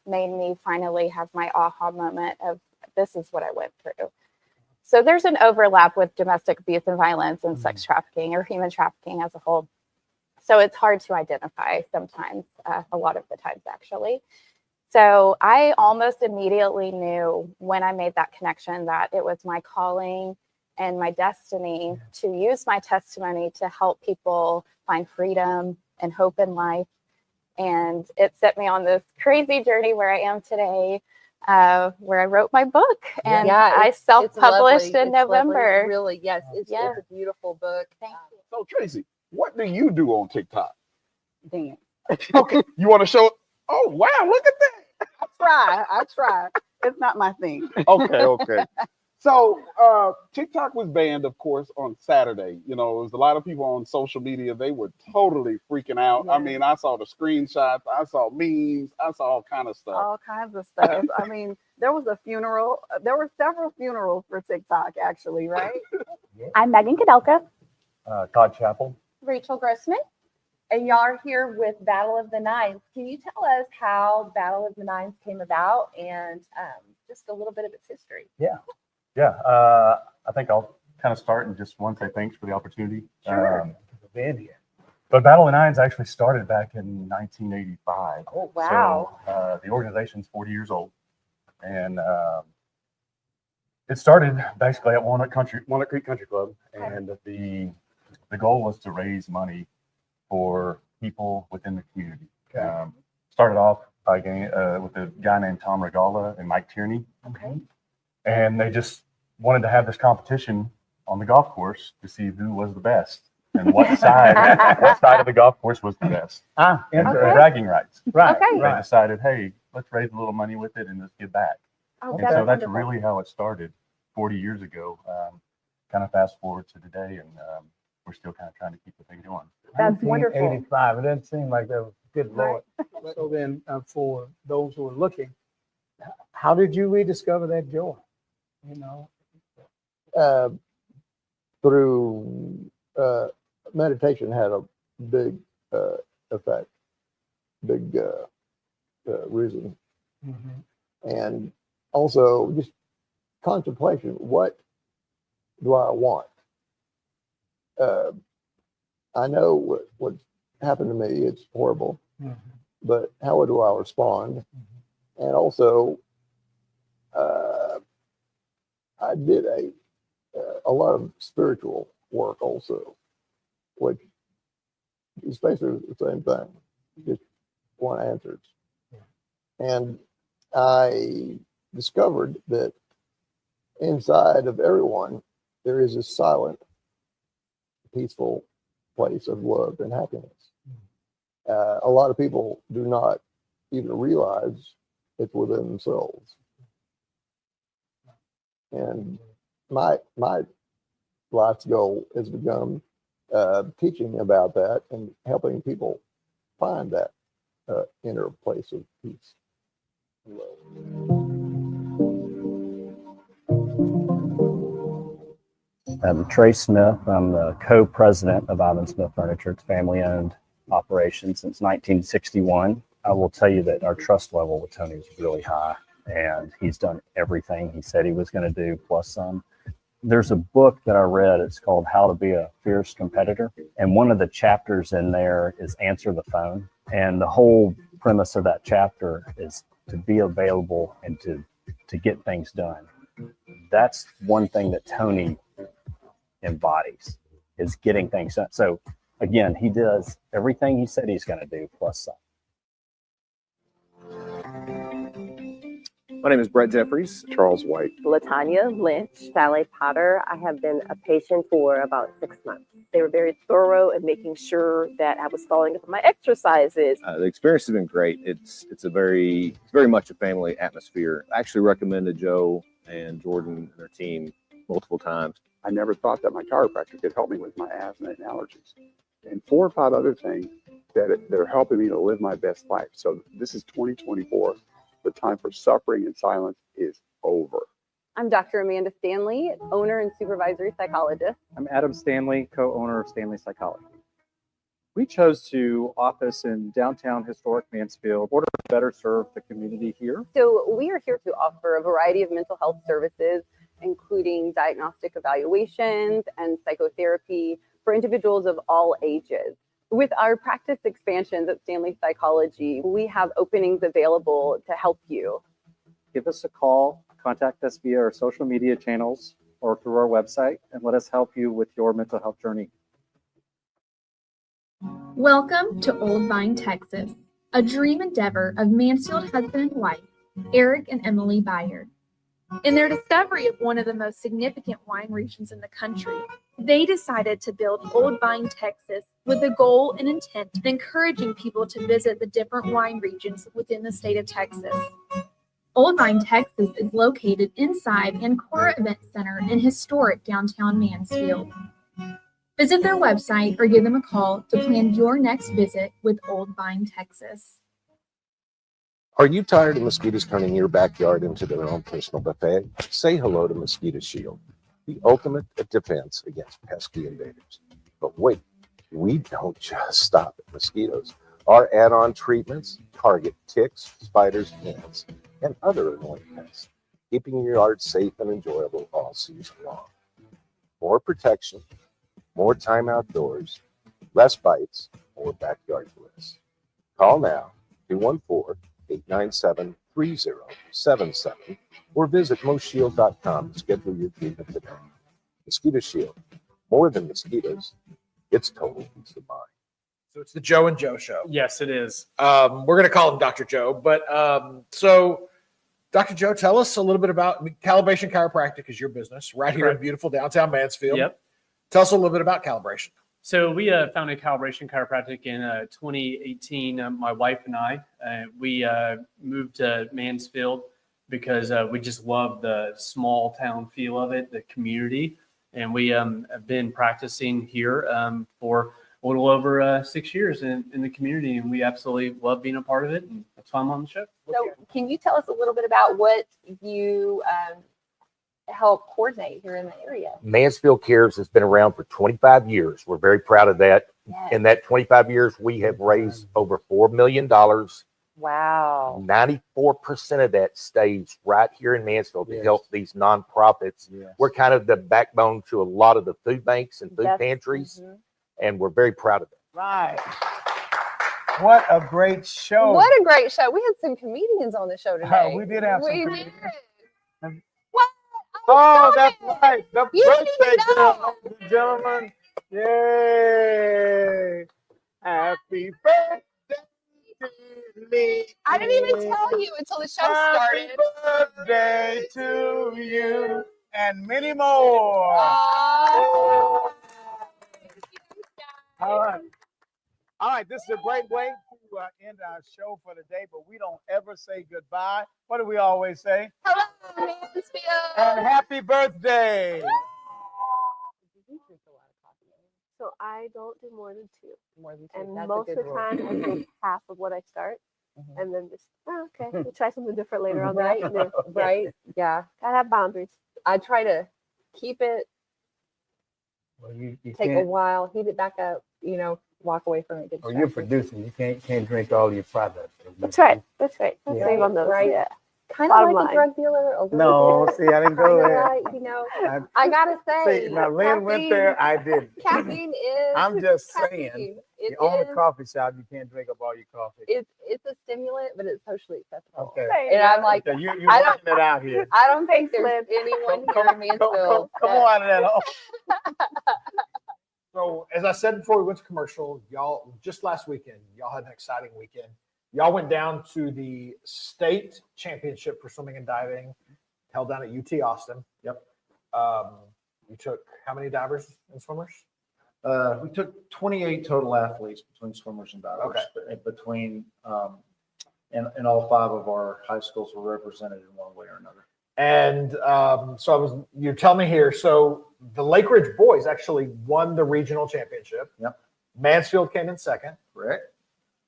made me finally have my aha moment of, this is what I went through. So there's an overlap with domestic abuse and violence and sex trafficking or human trafficking as a whole. So it's hard to identify sometimes, a lot of the times actually. So I almost immediately knew when I made that connection that it was my calling and my destiny to use my testimony to help people find freedom and hope in life. And it set me on this crazy journey where I am today, where I wrote my book and I self-published in November. Really, yes, it's a beautiful book. Thank you. So Tracy, what do you do on TikTok? Dance. Okay, you want to show? Oh wow, look at that. I try. It's not my thing. Okay. So TikTok was banned, of course, on Saturday. You know, there was a lot of people on social media. They were totally freaking out. I mean, I saw the screenshots, I saw memes, I saw all kind of stuff. All kinds of stuff. I mean, there was a funeral. There were several funerals for TikTok, actually, right? I'm Megan Kadelka. Todd Chappell. Rachel Grossman. And y'all are here with Battle of the Nines. Can you tell us how Battle of the Nines came about and just a little bit of its history? Yeah, I think I'll kind of start and just want to say thanks for the opportunity. Sure. But Battle of the Nines actually started back in 1985. Oh, wow. So the organization's 40 years old. And it started basically at Walnut Creek Country Club. And the goal was to raise money for people within the community. Started off by with a guy named Tom Regala and Mike Tierney. Okay. And they just wanted to have this competition on the golf course to see who was the best and what side of the golf course was the best. Interesting. Bragging rights. Right. Okay. They decided, hey, let's raise a little money with it and let's give back. Oh, And that's so that's wonderful. really how it started 40 years ago. Kind of fast forward to today, and we're still kind of trying to keep the thing going. That's wonderful. 1985. It doesn't seem like that was good Right. Lord. So then, for those who are looking, how did you rediscover that joy? You know, Through meditation had a big effect, big reason. And also just contemplation. What do I want? I know what happened to me. It's horrible, but how do I respond? And also, I did a lot of spiritual work also, which is basically the same thing, just want answers. And I discovered that inside of everyone, there is a silent, peaceful place of love and happiness. A lot of people do not even realize it's within themselves. And my life's goal has become teaching about that and helping people find that inner place of peace. I'm Trey Smith. I'm the co-president of Ivan Smith Furniture. It's family-owned operation since 1961. I will tell you that our trust level with Tony is really high, and he's done everything he said he was going to do, plus some. There's a book that I read. It's called How to Be a Fierce Competitor, and one of the chapters in there is Answer the Phone. And the whole premise of that chapter is to be available and to get things done. That's one thing that Tony embodies, is getting things done. So again, he does everything he said he's going to do, plus some. My name is Brett Jeffries. Charles White. Latanya Lynch, Sally Potter. I have been a patient for about 6 months. They were very thorough in making sure that I was following up on my exercises. The experience has been great. It's very much a family atmosphere. I actually recommended Joe and Jordan and their team multiple times. I never thought that my chiropractor could help me with my asthma and allergies, and 4 or 5 other things that are helping me to live my best life. So this is 2024. The time for suffering and silence is over. I'm Dr. Amanda Stanley, owner and supervisory psychologist. I'm Adam Stanley, co-owner of Stanley Psychology. We chose to office in downtown historic Mansfield in order to better serve the community here. So we are here to offer a variety of mental health services, including diagnostic evaluations and psychotherapy for individuals of all ages. With our practice expansions at Stanley Psychology, we have openings available to help you. Give us a call, contact us via our social media channels or through our website, and let us help you with your mental health journey. Welcome to Old Vine, Texas, a dream endeavor of Mansfield husband and wife, Eric and Emily Byard. In their discovery of one of the most significant wine regions in the country, they decided to build Old Vine, Texas, with the goal and intent of encouraging people to visit the different wine regions within the state of Texas. Old Vine, Texas is located inside Ancora Event Center in historic downtown Mansfield. Visit their website or give them a call to plan your next visit with Old Vine, Texas. Are you tired of mosquitoes turning your backyard into their own personal buffet? Say hello to Mosquito Shield, the ultimate defense against pesky invaders. But wait, we don't just stop at mosquitoes. Our add-on treatments target ticks, spiders, ants, and other annoying pests, keeping your yard safe and enjoyable all season long. More protection, more time outdoors, less bites, more backyard bliss. Call now, 214-897-3077, or visit moshield.com to schedule your treatment today. Mosquito Shield, more than mosquitoes, it's total peace of mind. So it's the Joe and Joe show. Yes, it is. We're going to call him Dr. Joe, but so Dr. Joe, tell us a little bit about Calibration Chiropractic is your business right here in Correct. beautiful downtown Mansfield. Yep. Tell us a little bit about Calibration. So we founded Calibration Chiropractic in 2018. My wife and I, we moved to Mansfield because we just love the small town feel of it, the community. And we have been practicing here for a little over 6 years in the community. And we absolutely love being a part of it. And that's why I'm on the show. So can you tell us a little bit about what you help coordinate here in the area? Mansfield Cares has been around for 25 years. We're very proud of that. Yes. In that 25 years, we have raised over $4 million. Wow. 94% of that stays right here in Mansfield to help these nonprofits. Yes. We're kind of the backbone to a lot of the food banks and food Yes. pantries, and we're very proud of it. Right. What a great show. What a great show. We had some comedians on the show today. We did have some We comedians. did. What? Oh, that's right. The You didn't birthday even girl, know. ladies and gentlemen. Yay. Happy birthday to me. I didn't even tell you until the show started. Happy birthday to you and many more. Oh. All right. All right, this is a great way to end our show for the day, but we don't ever say goodbye. What do we always say? Hello, Mansfield. And happy birthday. So I don't do more than two. More than And That's a most good of the rule. time, I take half of what I start, and then just okay, we'll try something different later on. Right, That right. Yeah. Gotta have boundaries. I try to keep it, Well, you take a can't, while, heat it back up, walk away from it. Get or you're distracted. producing. You can't drink all your products. That's right. That's right. Let's Yeah. save on those. Right. Yeah. Kind of Bottom like line. a drug dealer. A little No, bit. see, I didn't go there. Right, I gotta say, See, now Lynn went there, I didn't. Caffeine is. I'm just caffeine. saying, It you own is- a coffee shop, you can't drink up all your coffee. It's a stimulant, but it's socially acceptable. Okay. And I'm like, Okay, you're I don't- working it out here. I don't think there's anyone here in Mansfield. Come on out of that hole. So, as I said before we went to commercial, y'all, just last weekend, y'all had an exciting weekend. Y'all went down to the state championship for swimming and diving, held down at UT Austin. Yep. You took how many divers and swimmers? We took 28 total athletes between swimmers and divers. Okay. Between and all 5 of our high schools were represented in one way or another. And so you're telling me here, so the Lake Ridge boys actually won the regional championship. Yep. Mansfield came in second. Correct.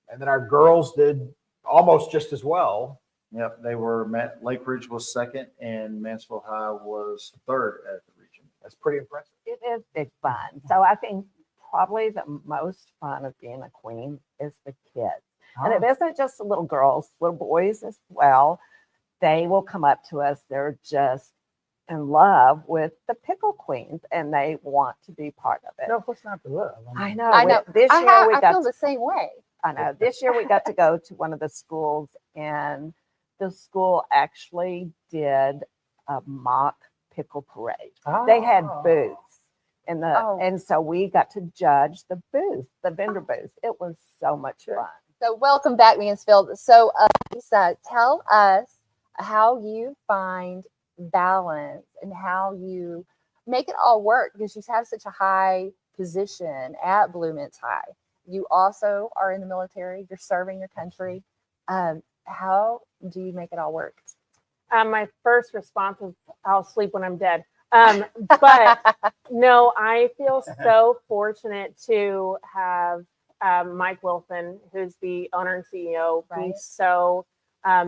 And then our girls did almost just as well. Yep. They were, Lake Ridge was second and Mansfield High was third at the region. That's pretty impressive. It is big fun. So I think probably the most fun of being a queen is the kids. And it isn't just the little girls, little boys as well. They will come up to us. They're just in love with the pickle queens and they want to be part of it. No, what's not the love? I know. I know. This I, year have, we I got feel to, the same way. I know. This year we got to go to one of the schools and the school actually did a mock pickle parade. They had booths in the and so we got to judge the booth, the vendor booth. It was so much fun. So welcome back, Mansfield. So Lisa, tell us how you find balance and how you make it all work because you have such a high position at Blue Mints High. You also are in the military. You're serving your country. How do you make it all work? My first response is, I'll sleep when I'm dead. But no, I feel so fortunate to have Mike Wilson, who's the owner and CEO, be so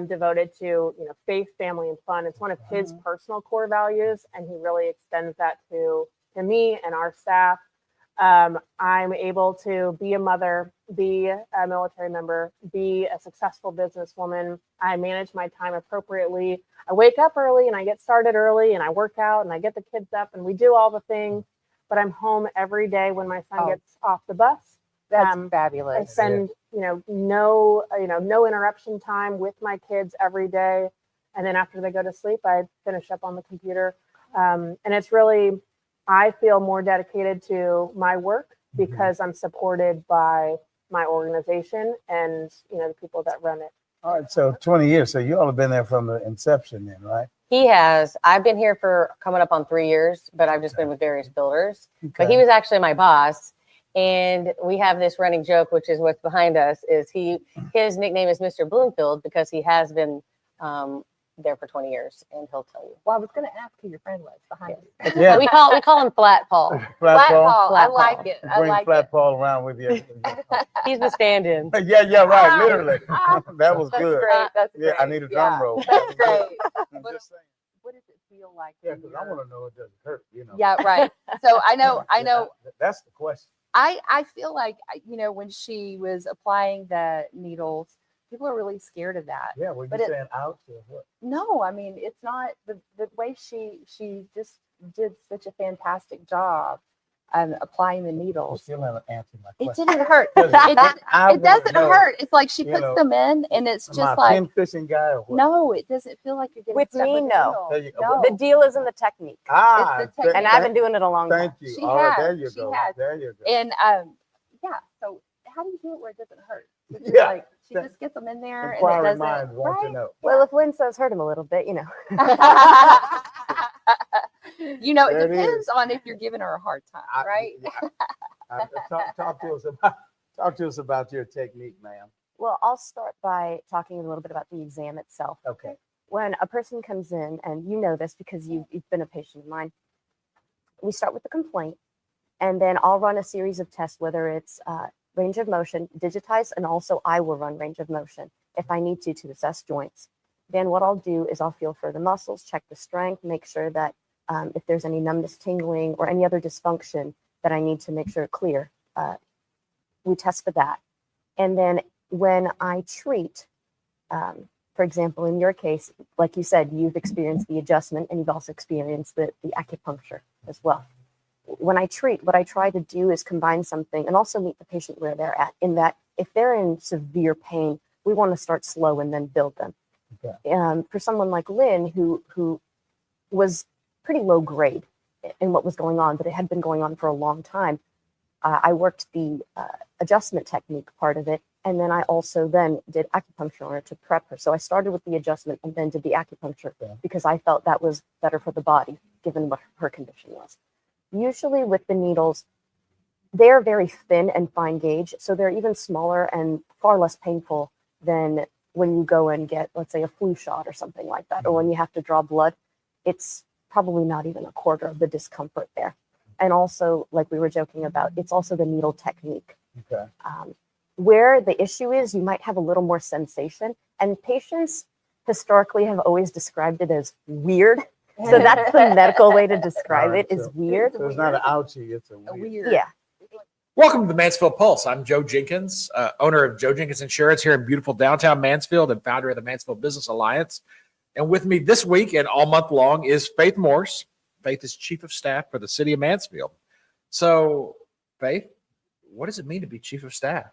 devoted to faith, family, and fun. It's one of his personal core values, and he really extends that to me and our staff. I'm able to be a mother, be a military member, be a successful businesswoman. I manage my time appropriately. I wake up early and I get started early and I work out and I get the kids up and we do all the things, but I'm home every day when my son gets off the bus. That's fabulous. I spend, no interruption time with my kids every day. And then after they go to sleep, I finish up on the computer. And it's really, I feel more dedicated to my work because I'm supported by my organization and the people that run it. All right, so 20 years. So you all have been there from the inception then, right? He has. I've been here for coming up on 3 years, but I've just been with various builders. But he was actually my boss. And we have this running joke, which is what's behind us, is his nickname is Mr. Bloomfield because he has been there for 20 years, and he'll tell you. Well, I was going to ask who your friend was behind you. Yeah. We call him Flat Paul. Flat Paul. I like it. I Bring like Flat it. Paul around with you. He's the stand-in. Yeah, right. Literally. That was That's good. great. That's Yeah, I great. need a drum roll. That's great. I'm just saying. What does it feel like? Yeah, because I want to know it doesn't hurt, you know. Yeah, right. So I know. That's the question. I feel like, when she was applying the needles, people are really scared of that. Yeah, were you But it- saying ouch or what? No, I mean, it's not the way she just did such a fantastic job applying the You needles. still haven't answered my It question. didn't hurt. I It doesn't wanna know, hurt. It's like she you puts know, them in, and it's Am I just a like, pin fishing guy or what? no, it doesn't feel like you're getting With stuck me, the no. There you go. No. The deal is in the technique. Ah, It's the technique. And I've been doing it a long thank time. you. She All right, has. there you She go. has. There you go. And yeah. So how do you do it where it doesn't hurt? It's just Yeah. like she just gets them in there, and it Inquiring doesn't. minds want to Right? know. Well, if Lynn says hurt him a little bit, It There it depends is. on if you're giving her a hard time, right? Talk to us about your technique, ma'am. Well, I'll start by talking a little bit about the exam itself. Okay. When a person comes in, and you know this because you've been a patient of mine, we start with the complaint, and then I'll run a series of tests, whether it's range of motion, digitize, and also I will run range of motion if I need to assess joints. Then what I'll do is I'll feel for the muscles, check the strength, make sure that if there's any numbness, tingling, or any other dysfunction that I need to make sure clear, we test for that. And then when I treat, for example, in your case, like you said, you've experienced the adjustment and you've also experienced the acupuncture as well. When I treat, what I try to do is combine something and also meet the patient where they're at, in that if they're in severe pain, we want to start slow and then build them. Okay. For someone like Lynn, who was pretty low grade in what was going on, but it had been going on for a long time, I worked the adjustment technique part of it, and then I also then did acupuncture on her to prep her. So I started with the adjustment and then did the acupuncture because I felt that was better for the body, given what her condition was. Usually with the needles, they're very thin and fine gauge, so they're even smaller and far less painful than when you go and get, let's say, a flu shot or something like that, or when you have to draw blood. It's probably not even a quarter of the discomfort there. And also, like we were joking about, it's also the needle technique. Okay. Where the issue is, you might have a little more sensation, and patients historically have always described it as weird. So that's the medical way to describe it, is weird. So it's not an ouchie, it's a weird. Yeah. Welcome to the Mansfield Pulse. I'm Joe Jenkins, owner of Joe Jenkins Insurance here in beautiful downtown Mansfield and founder of the Mansfield Business Alliance. And with me this week and all month long is Faith Morse. Faith is Chief of Staff for the City of Mansfield. So, Faith, what does it mean to be Chief of Staff?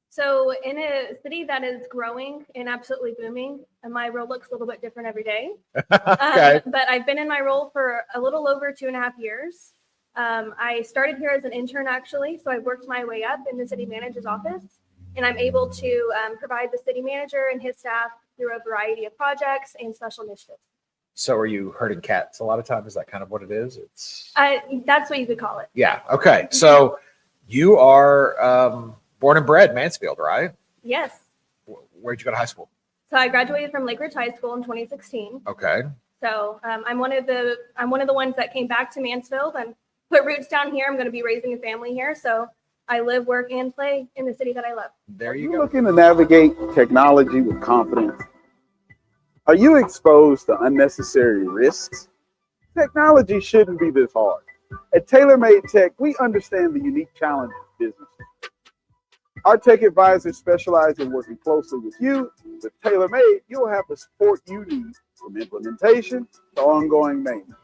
So in a city that is growing and absolutely booming, and my role looks a little bit different every day. Okay. But I've been in my role for a little over 2.5 years. I started here as an intern, actually, so I worked my way up in the city manager's office, and I'm able to provide the city manager and his staff through a variety of projects and special initiatives. So are you herding cats? A lot of times, is that kind of what it is? It's That's what you could call it. yeah. Okay. So you are born and bred Mansfield, right? Yes. Where'd you go to high school? So I graduated from Lake Ridge High School in 2016. Okay. So I'm one of the ones that came back to Mansfield and put roots down here. I'm going to be raising a family here, so I live, work, and play in the city that I love. There you looking to navigate technology with confidence? Are you exposed to unnecessary risks? Technology shouldn't be this hard. At TaylorMade Tech, we understand the unique challenges of business. Our tech advisors specialize in working closely with you. With TaylorMade, you'll have the support you need, from implementation to ongoing maintenance.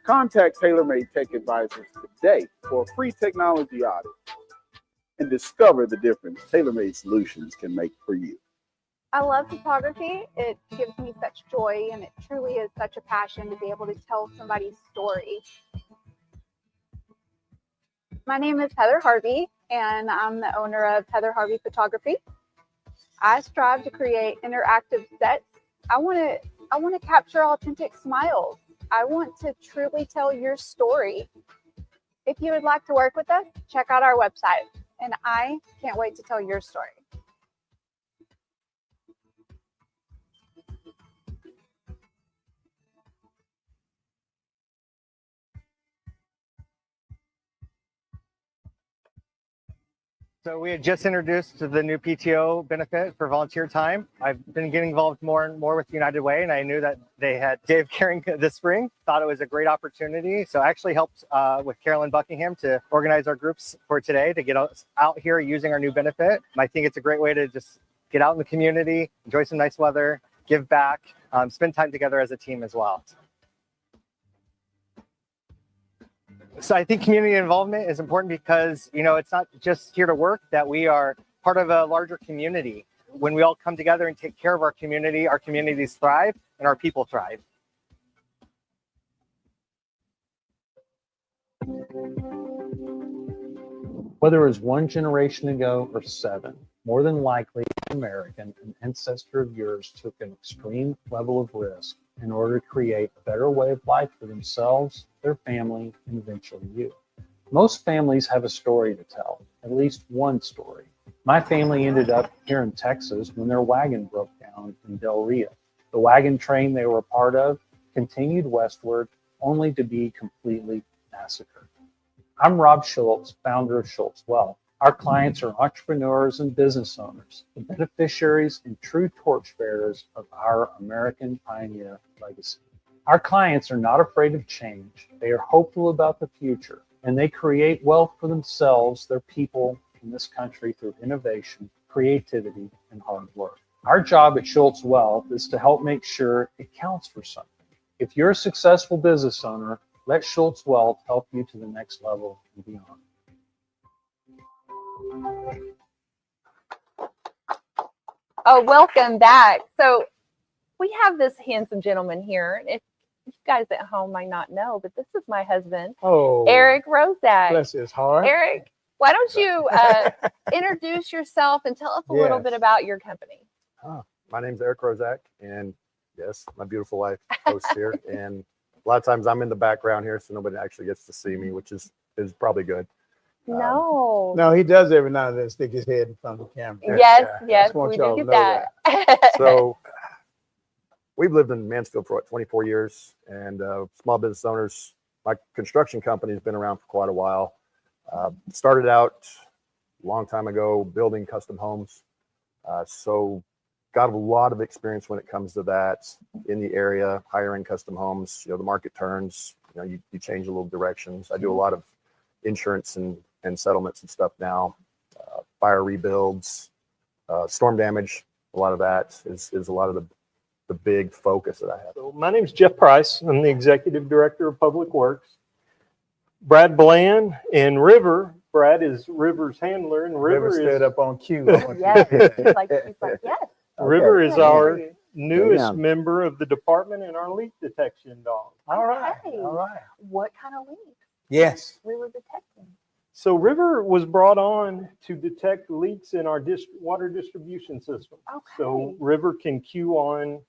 Contact TaylorMade Tech Advisors today for a free technology audit and discover the difference TaylorMade solutions can make for you. I love photography. It gives me such joy, and it truly is such a passion to be able to tell somebody's story. My name is Heather Harvey, and I'm the owner of Heather Harvey Photography. I strive to create interactive sets. I want to capture authentic smiles. I want to truly tell your story. If you would like to work with us, check out our website. And I can't wait to tell your story. So we had just introduced the new PTO benefit for volunteer time. I've been getting involved more and more with United Way, and I knew that they had Dave Caring this spring. Thought it was a great opportunity. So I actually helped with Carolyn Buckingham to organize our groups for today to get us out here using our new benefit. I think it's a great way to just get out in the community, enjoy some nice weather, give back, spend time together as a team as well. So I think community involvement is important because, you know, it's not just here to work, that we are part of a larger community. When we all come together and take care of our communities thrive and our people thrive. Whether it was one generation ago or 7, more than likely, an American, an ancestor of yours, took an extreme level of risk in order to create a better way of life for themselves, their family, and eventually you. Most families have a story to tell, at least one story. My family ended up here in Texas when their wagon broke down in Del Rio. The wagon train they were a part of continued westward, only to be completely massacred. I'm Rob Schultz, founder of Schultz Wealth. Our clients are entrepreneurs and business owners, the beneficiaries and true torchbearers of our American pioneer legacy. Our clients are not afraid of change. They are hopeful about the future, and they create wealth for themselves, their people, in this country through innovation, creativity, and hard work. Our job at Schultz Wealth is to help make sure it counts for something. If you're a successful business owner, let Schultz Wealth help you to the next level and beyond. Oh, welcome back. So we have this handsome gentleman here. If you guys at home might not know, but this is my husband, Eric Rozak. Bless his heart. Eric, why don't you introduce yourself and tell us a little bit about your company? My name's Eric Rozak, and yes, my beautiful wife hosts here. And a lot of times I'm in the background here, so nobody actually gets to see me, which is probably good. No, he does every now and then stick his head in front of the camera. Yes, Just we want do y'all to get know that. So we've lived in Mansfield for 24 years, and small business owners. My construction company has been around for quite a while. Started out a long time ago building custom homes. So got a lot of experience when it comes to that in the area, hiring custom homes. You know, the market turns, you know, you change a little directions. I do a lot of insurance and settlements and stuff now, fire rebuilds, storm damage. A lot of that is a lot of the big focus that I have. So my name is Jeff Price. I'm the Executive Director of Public Works. Brad Bland and River. Brad is River's handler, and River stood is up on cue. Yes, he's like yes. River Okay. is our Yeah. newest member of the department and our leak detection dog. All right. Hey, All right. what kind of leak Yes. we were detecting? So River was brought on to detect leaks in our water distribution system. Okay. So River can queue on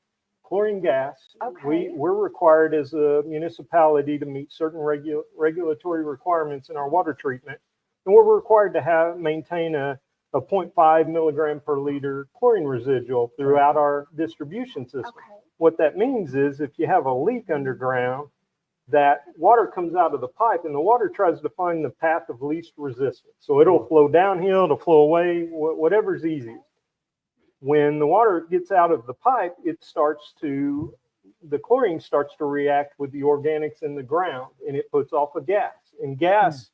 chlorine gas. Okay. We're required as a municipality to meet certain regulatory requirements in our water treatment. And we're required to maintain a 0.5 milligram per liter chlorine residual throughout our distribution system. Okay. What that means is if you have a leak underground, that water comes out of the pipe and the water tries to find the path of least resistance. So it'll flow downhill, it'll flow away, whatever's easiest. When the water gets out of the pipe, the chlorine starts to react with the organics in the ground and it puts off a gas. And gas,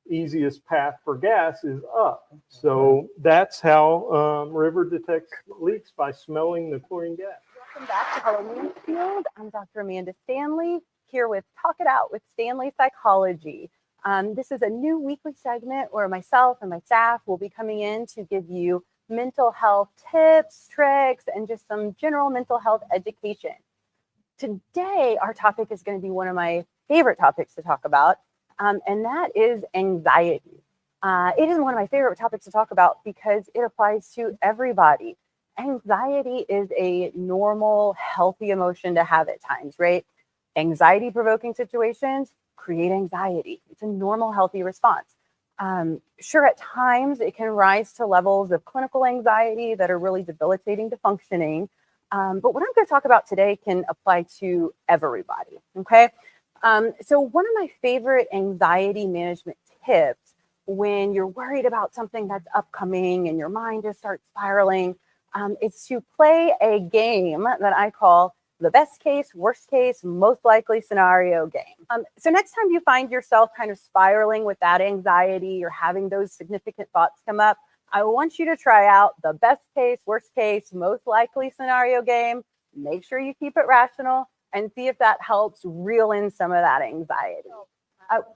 easiest path for gas is up. So that's how River detects leaks, by smelling the chlorine gas. Welcome back to Hello Mansfield. I'm Dr. Amanda Stanley, here with Talk It Out with Stanley Psychology. This is a new weekly segment where myself and my staff will be coming in to give you mental health tips, tricks, and just some general mental health education. Today, our topic is going to be one of my favorite topics to talk about, and that is anxiety. It is one of my favorite topics to talk about because it applies to everybody. anxiety is a normal, healthy emotion to have at times, right? Anxiety provoking situations create anxiety. It's a normal, healthy response. Sure, at times it can rise to levels of clinical anxiety that are really debilitating to functioning. But what I'm going to talk about today can apply to everybody, okay? So one of my favorite anxiety management tips when you're worried about something that's upcoming and your mind just starts spiraling, is to play a game that I call the best case, worst case, most likely scenario game. So next time you find yourself kind of spiraling with that anxiety or having those significant thoughts come up, I want you to try out the best case, worst case, most likely scenario game. Make sure you keep it rational and see if that helps reel in some of that anxiety.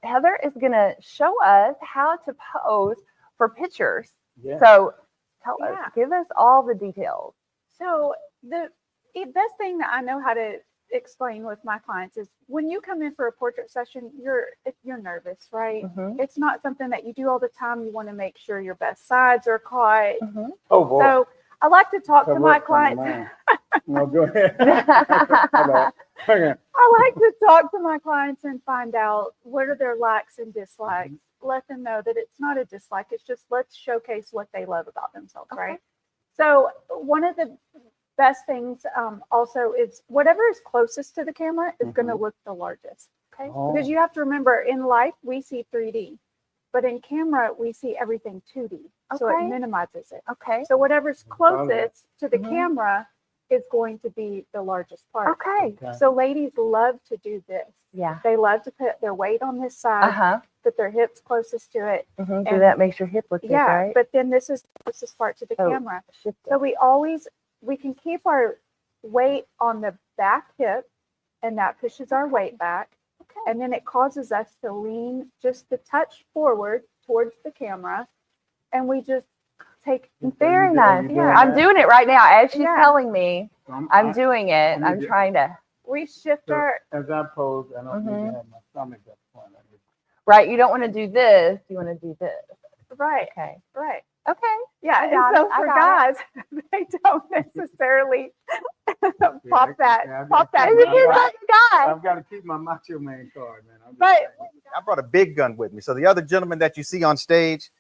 Heather is going to show us how to pose for pictures. Yeah. So tell us, give us all the details. So the best thing that I know how to explain with my clients is when you come in for a portrait session, you're nervous, right? Mhm. It's not something that you do all the time. You want to make sure your best sides are caught. Oh, boy. So I like to talk to Cover my up from the clients. man. No, go ahead. Hello. Okay. I like to talk to my clients and find out what are their likes and dislikes. Let them know that it's not a dislike. It's just let's showcase what they love about themselves, right? So one of the best things also is whatever is closest to the camera is going to look the largest, okay? Because you have to remember in life, we see 3D, but in camera, we see everything 2D. So it minimizes it. Okay. So whatever's closest to the camera is going to be the largest part. Okay. So ladies love to do this. Yeah. They love to put their weight on this side, put their hips closest to it. So that makes your hip look big, Yeah, right? but then this is the closest part to the So camera. shift So we can keep our weight on the back hip, and that pushes our weight back. And then it causes us to lean just a touch forward towards the camera. And we just take. Very nice. Yeah, I'm doing it right now. As she's telling me, So I'm doing it. I'm trying to. We shift So our. as I pose, I don't need to have my stomach up front. Right. You don't want to do this. You want to do this. Right. Okay. Right. Okay. Yeah. I And got so it. I for got guys, they don't necessarily pop that. I've got to keep my macho man card, man. But I brought a big gun with me. So the other gentleman that you see on stage,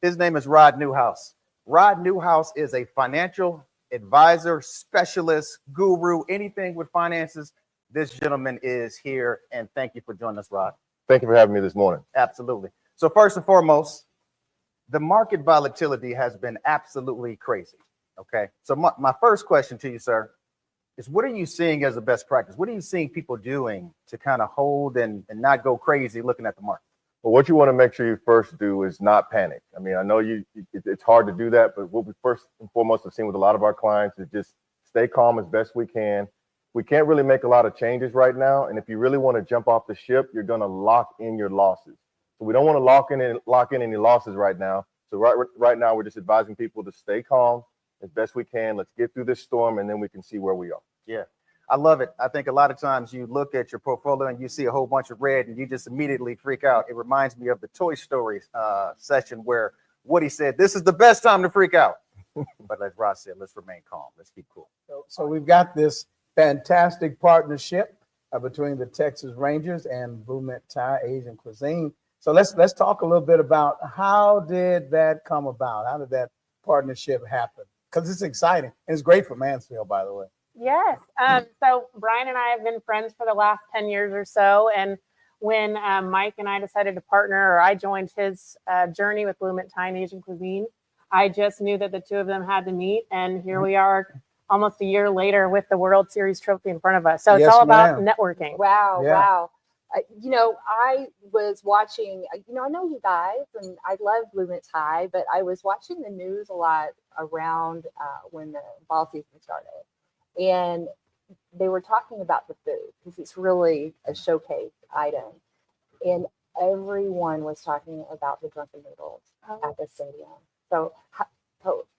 his name is Rod Newhouse. Rod Newhouse is a financial advisor, specialist, guru, anything with finances. This gentleman is here, and thank you for joining us, Rod. Thank you for having me this morning. Absolutely. So first and foremost, the market volatility has been absolutely crazy. Okay. So my first question to you, sir, is what are you seeing as a best practice? What are you seeing people doing to kind of hold and not go crazy looking at the market? Well, what you want to make sure you first do is not panic. I mean, I know it's hard to do that, but what we first and foremost have seen with a lot of our clients is just stay calm as best we can. We can't really make a lot of changes right now. And if you really want to jump off the ship, you're going to lock in your losses. So we don't want to lock in any losses right now. So right now, we're just advising people to stay calm as best we can. Let's get through this storm, and then we can see where we are. Yeah, I love it. I think a lot of times you look at your portfolio and you see a whole bunch of red and you just immediately freak out. It reminds me of the Toy Story session where Woody said, this is the best time to freak out. But as Ross said, let's remain calm. Let's keep cool. So we've got this fantastic partnership between the Texas Rangers and Blue Mint Thai Asian Cuisine. So let's talk a little bit about how did that come about? How did that partnership happen? Because it's exciting and it's great for Mansfield, by the way. Yes. So Brian and I have been friends for the last 10 years or so. And when Mike and I decided to partner, or I joined his journey with Blue Mint Thai and Asian Cuisine, I just knew that the two of them had to meet. And here we are almost a year later with the World Series trophy in front of us. So it's all about networking. Wow. Wow. I was watching, I know you guys, and I love Blue Mint Thai, but I was watching the news a lot around when the fall season started. And they were talking about the food because it's really a showcase item. And everyone was talking about the drunken noodles at the stadium. So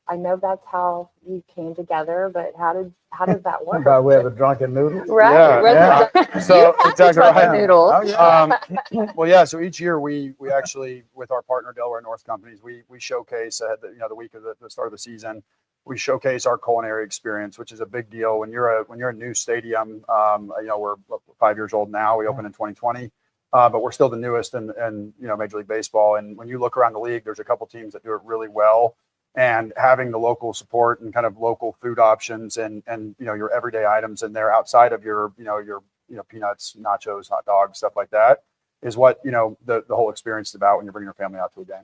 I know that's how you came together, but how does that work? By way of the drunken noodles? Right. Yeah. So exactly right. Noodles. Oh, yeah. Well, yeah. So each year we actually, with our partner Delaware North Companies, we showcase ahead the week of the start of the season. we showcase our culinary experience, which is a big deal when you're a new stadium. We're 5 years old now. We opened in 2020, but we're still the newest in Major League Baseball. And when you look around the league, there's a couple teams that do it really well. And having the local support and kind of local food options and your everyday items in there outside of your peanuts, nachos, hot dogs, stuff like that is what the whole experience is about when you're bringing your family out to a game.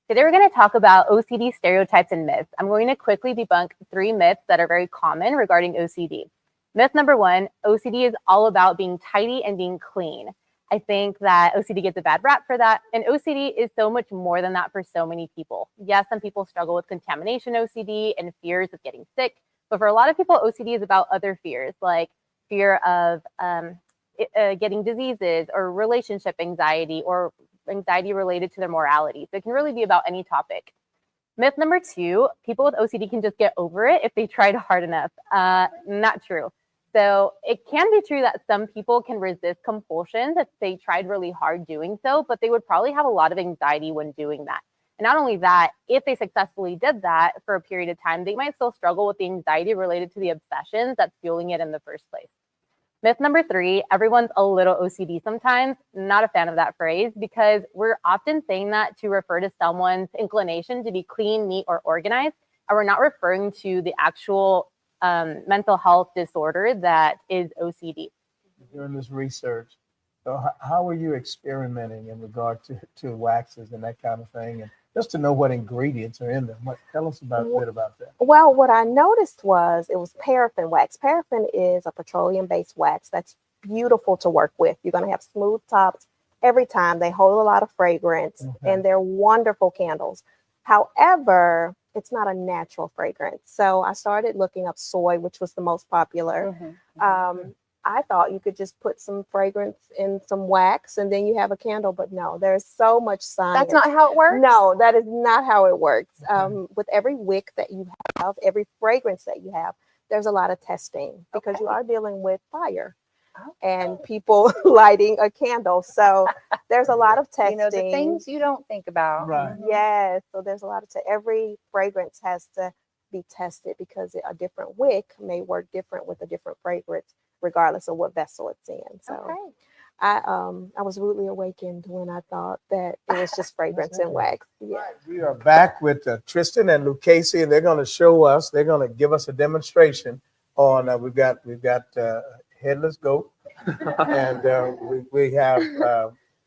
Today we're going to talk about OCD stereotypes and myths. I'm going to quickly debunk 3 myths that are very common regarding OCD. Myth number 1, OCD is all about being tidy and being clean. I think that OCD gets a bad rap for that, and OCD is so much more than that for so many people. Yes, some people struggle with contamination OCD and fears of getting sick, but for a lot of people, OCD is about other fears, like fear of getting diseases or relationship anxiety or anxiety related to their morality. So it can really be about any topic. Myth number 2, people with OCD can just get over it if they tried hard enough. Not true. So it can be true that some people can resist compulsions if they tried really hard doing so, but they would probably have a lot of anxiety when doing that. And not only that, if they successfully did that for a period of time, they might still struggle with the anxiety related to the obsessions that's fueling it in the first place. Myth number 3, everyone's a little OCD sometimes. Not a fan of that phrase because we're often saying that to refer to someone's inclination to be clean, neat, or organized, and we're not referring to the actual mental health disorder that is OCD. During this research, so how were you experimenting in regard to waxes and that kind of thing, and just to know what ingredients are in them? Tell us a bit about that. Well, what I noticed was it was paraffin wax. Paraffin is a petroleum-based wax that's beautiful to work with. You're going to have smooth tops every time. They hold a lot of fragrance, and they're wonderful candles. However, it's not a natural fragrance. So I started looking up soy, which was the most popular. I thought you could just put some fragrance in some wax and then you have a candle, but no, there's so much science. That's not how it works? No, that is not how it works. With every wick that you have, every fragrance that you have, there's a lot of testing because you are dealing with fire and people lighting a candle. So there's a lot of testing. The things you don't think about. Right. Yes. So there's a lot of every fragrance has to be tested because a different wick may work different with a different fragrance, regardless of what vessel it's in. So I was rudely awakened when I thought that it was just fragrance and wax. Yeah. We are back with Tristan and Lucchese, and they're going to show us. They're going to give us a demonstration on. We've got headless goat, and we have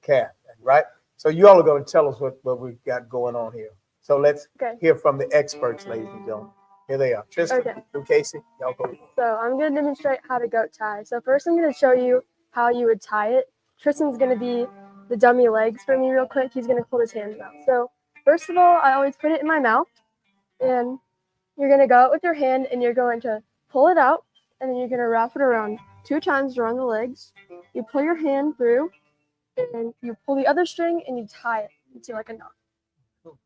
cat. Right. So you all are going to tell us what we've got going on here. So let's hear from the experts, ladies and gentlemen. Here they are. Tristan, Lucchese, y'all go. So I'm going to demonstrate how to goat tie. So first I'm going to show you how you would tie it. Tristan's going to be the dummy legs for me real quick. He's going to hold his hands out. So first of all, I always put it in my mouth. And you're going to go out with your hand and you're going to pull it out. And then you're going to wrap it around 2 times around the legs. You pull your hand through and you pull the other string and you tie it into like a knot.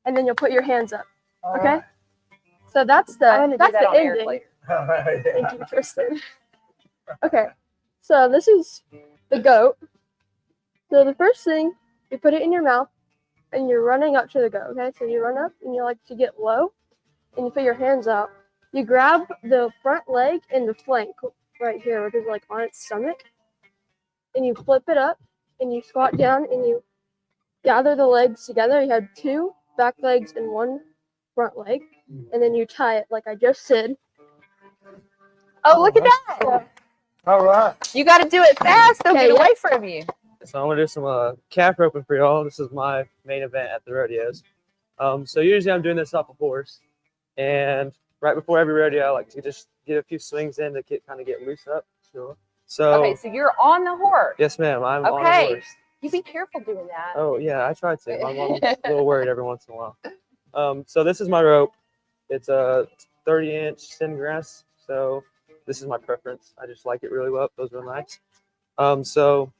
And then you'll put your hands up. Okay? So that's the ending. Thank you, Tristan. Okay, so this is the goat. So the first thing, you put it in your mouth, and you're running up to the goat. Okay, so you run up, and you like to get low, and you put your hands out. You grab the front leg and the flank right here, which is like on its stomach, and you flip it up, and you squat down, and you gather the legs together. You have 2 back legs and 1 front leg. And then you tie it like I just said. Oh, look at that. All right. You got to do it fast. They'll get away from you. So I'm going to do some calf roping for y'all. This is my main event at the rodeos. So usually I'm doing this off a horse. And right before every rodeo, I like to just get a few swings in to kind of get loose up. So Okay, so you're on the horse. Yes, ma'am. I'm on the horse. You be careful doing that. Oh, yeah, I try to. My mom's a little worried every once in a while. So this is my rope. It's a 30-inch thin grass. So this is my preference. I just like it really well. Those are nice. So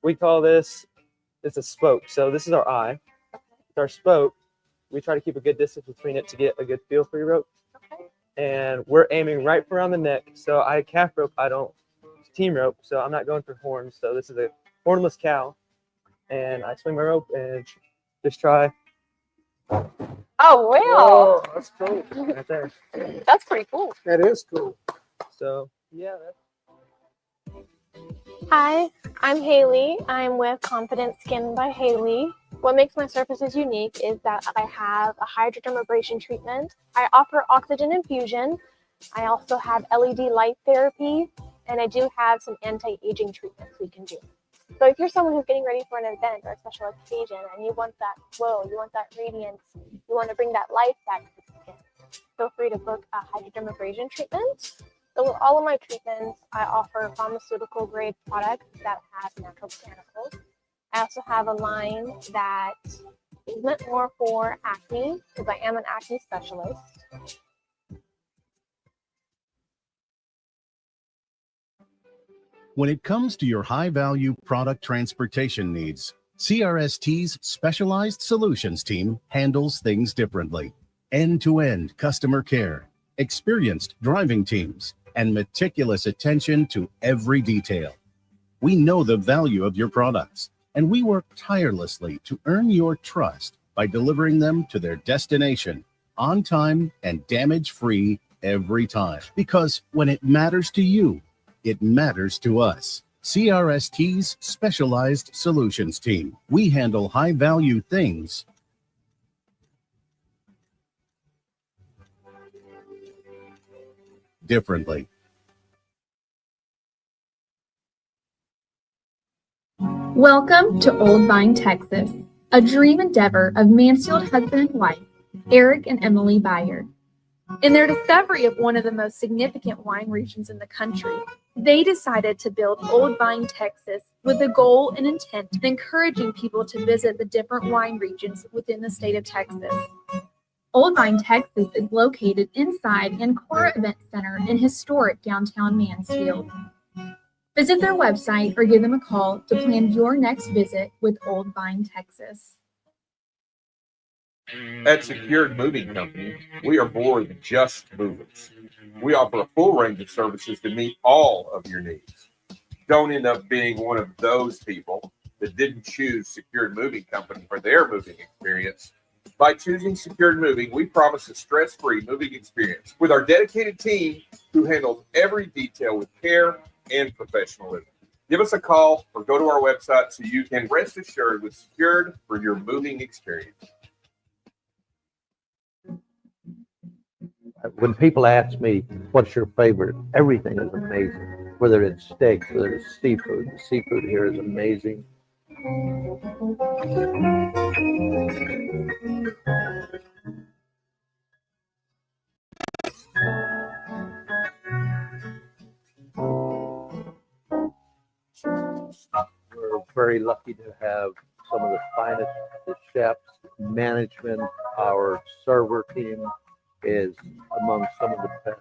we call this, it's a spoke. So this is our eye. With our spoke, we try to keep a good distance between it to get a good feel for your rope. And we're aiming right around the neck. So I calf rope, I don't team rope. So I'm not going for horns. So this is a hornless cow. And I swing my rope and just try Oh, wow. That's cool. Right there. That's pretty cool. That is cool. So yeah, Hi, I'm Haley. I'm with Confident Skin by Haley. What makes my surfaces unique is that I have a hydrodermabrasion treatment. I offer oxygen infusion. I also have LED light therapy, and I do have some anti-aging treatments we can do. So if you're someone who's getting ready for an event or a special occasion and you want that glow, you want that radiance, you want to bring that life back to the skin, feel free to book a hydrodermabrasion treatment. So with all of my treatments, I offer pharmaceutical grade products that have natural botanicals. I also have a line that is meant more for acne because I am an acne specialist. When it comes to your high-value product transportation needs, CRST's Specialized Solutions team handles things differently. End-to-end customer care, experienced driving teams, and meticulous attention to every detail. We know the value of your products, and we work tirelessly to earn your trust by delivering them to their destination on time and damage-free every time. Because when it matters to you, it matters to us. CRST's Specialized Solutions team. We handle high-value things differently. Welcome to Old Vine, Texas, a dream endeavor of Mansfield husband and wife, Eric and Emily Byard. In their discovery of one of the most significant wine regions in the country, they decided to build Old Vine, Texas, with the goal and intent of encouraging people to visit the different wine regions within the state of Texas. Old Vine, Texas is located inside Ancora Event Center in historic downtown Mansfield. Visit their website or give them a call to plan your next visit with Old Vine, Texas. At Secured Moving Company, we are more than just movers. We offer a full range of services to meet all of your needs. Don't end up being one of those people that didn't choose Secured Moving Company for their moving experience. By choosing Secured Moving, we promise a stress-free moving experience with our dedicated team who handles every detail with care and professionalism. Give us a call or go to our website so you can rest assured with Secured for your moving experience. When people ask me, what's your favorite? Everything is amazing. Whether it's steaks, whether it's seafood. The seafood here is amazing. We're very lucky to have some of the finest chefs, management. Our server team is among some of the best.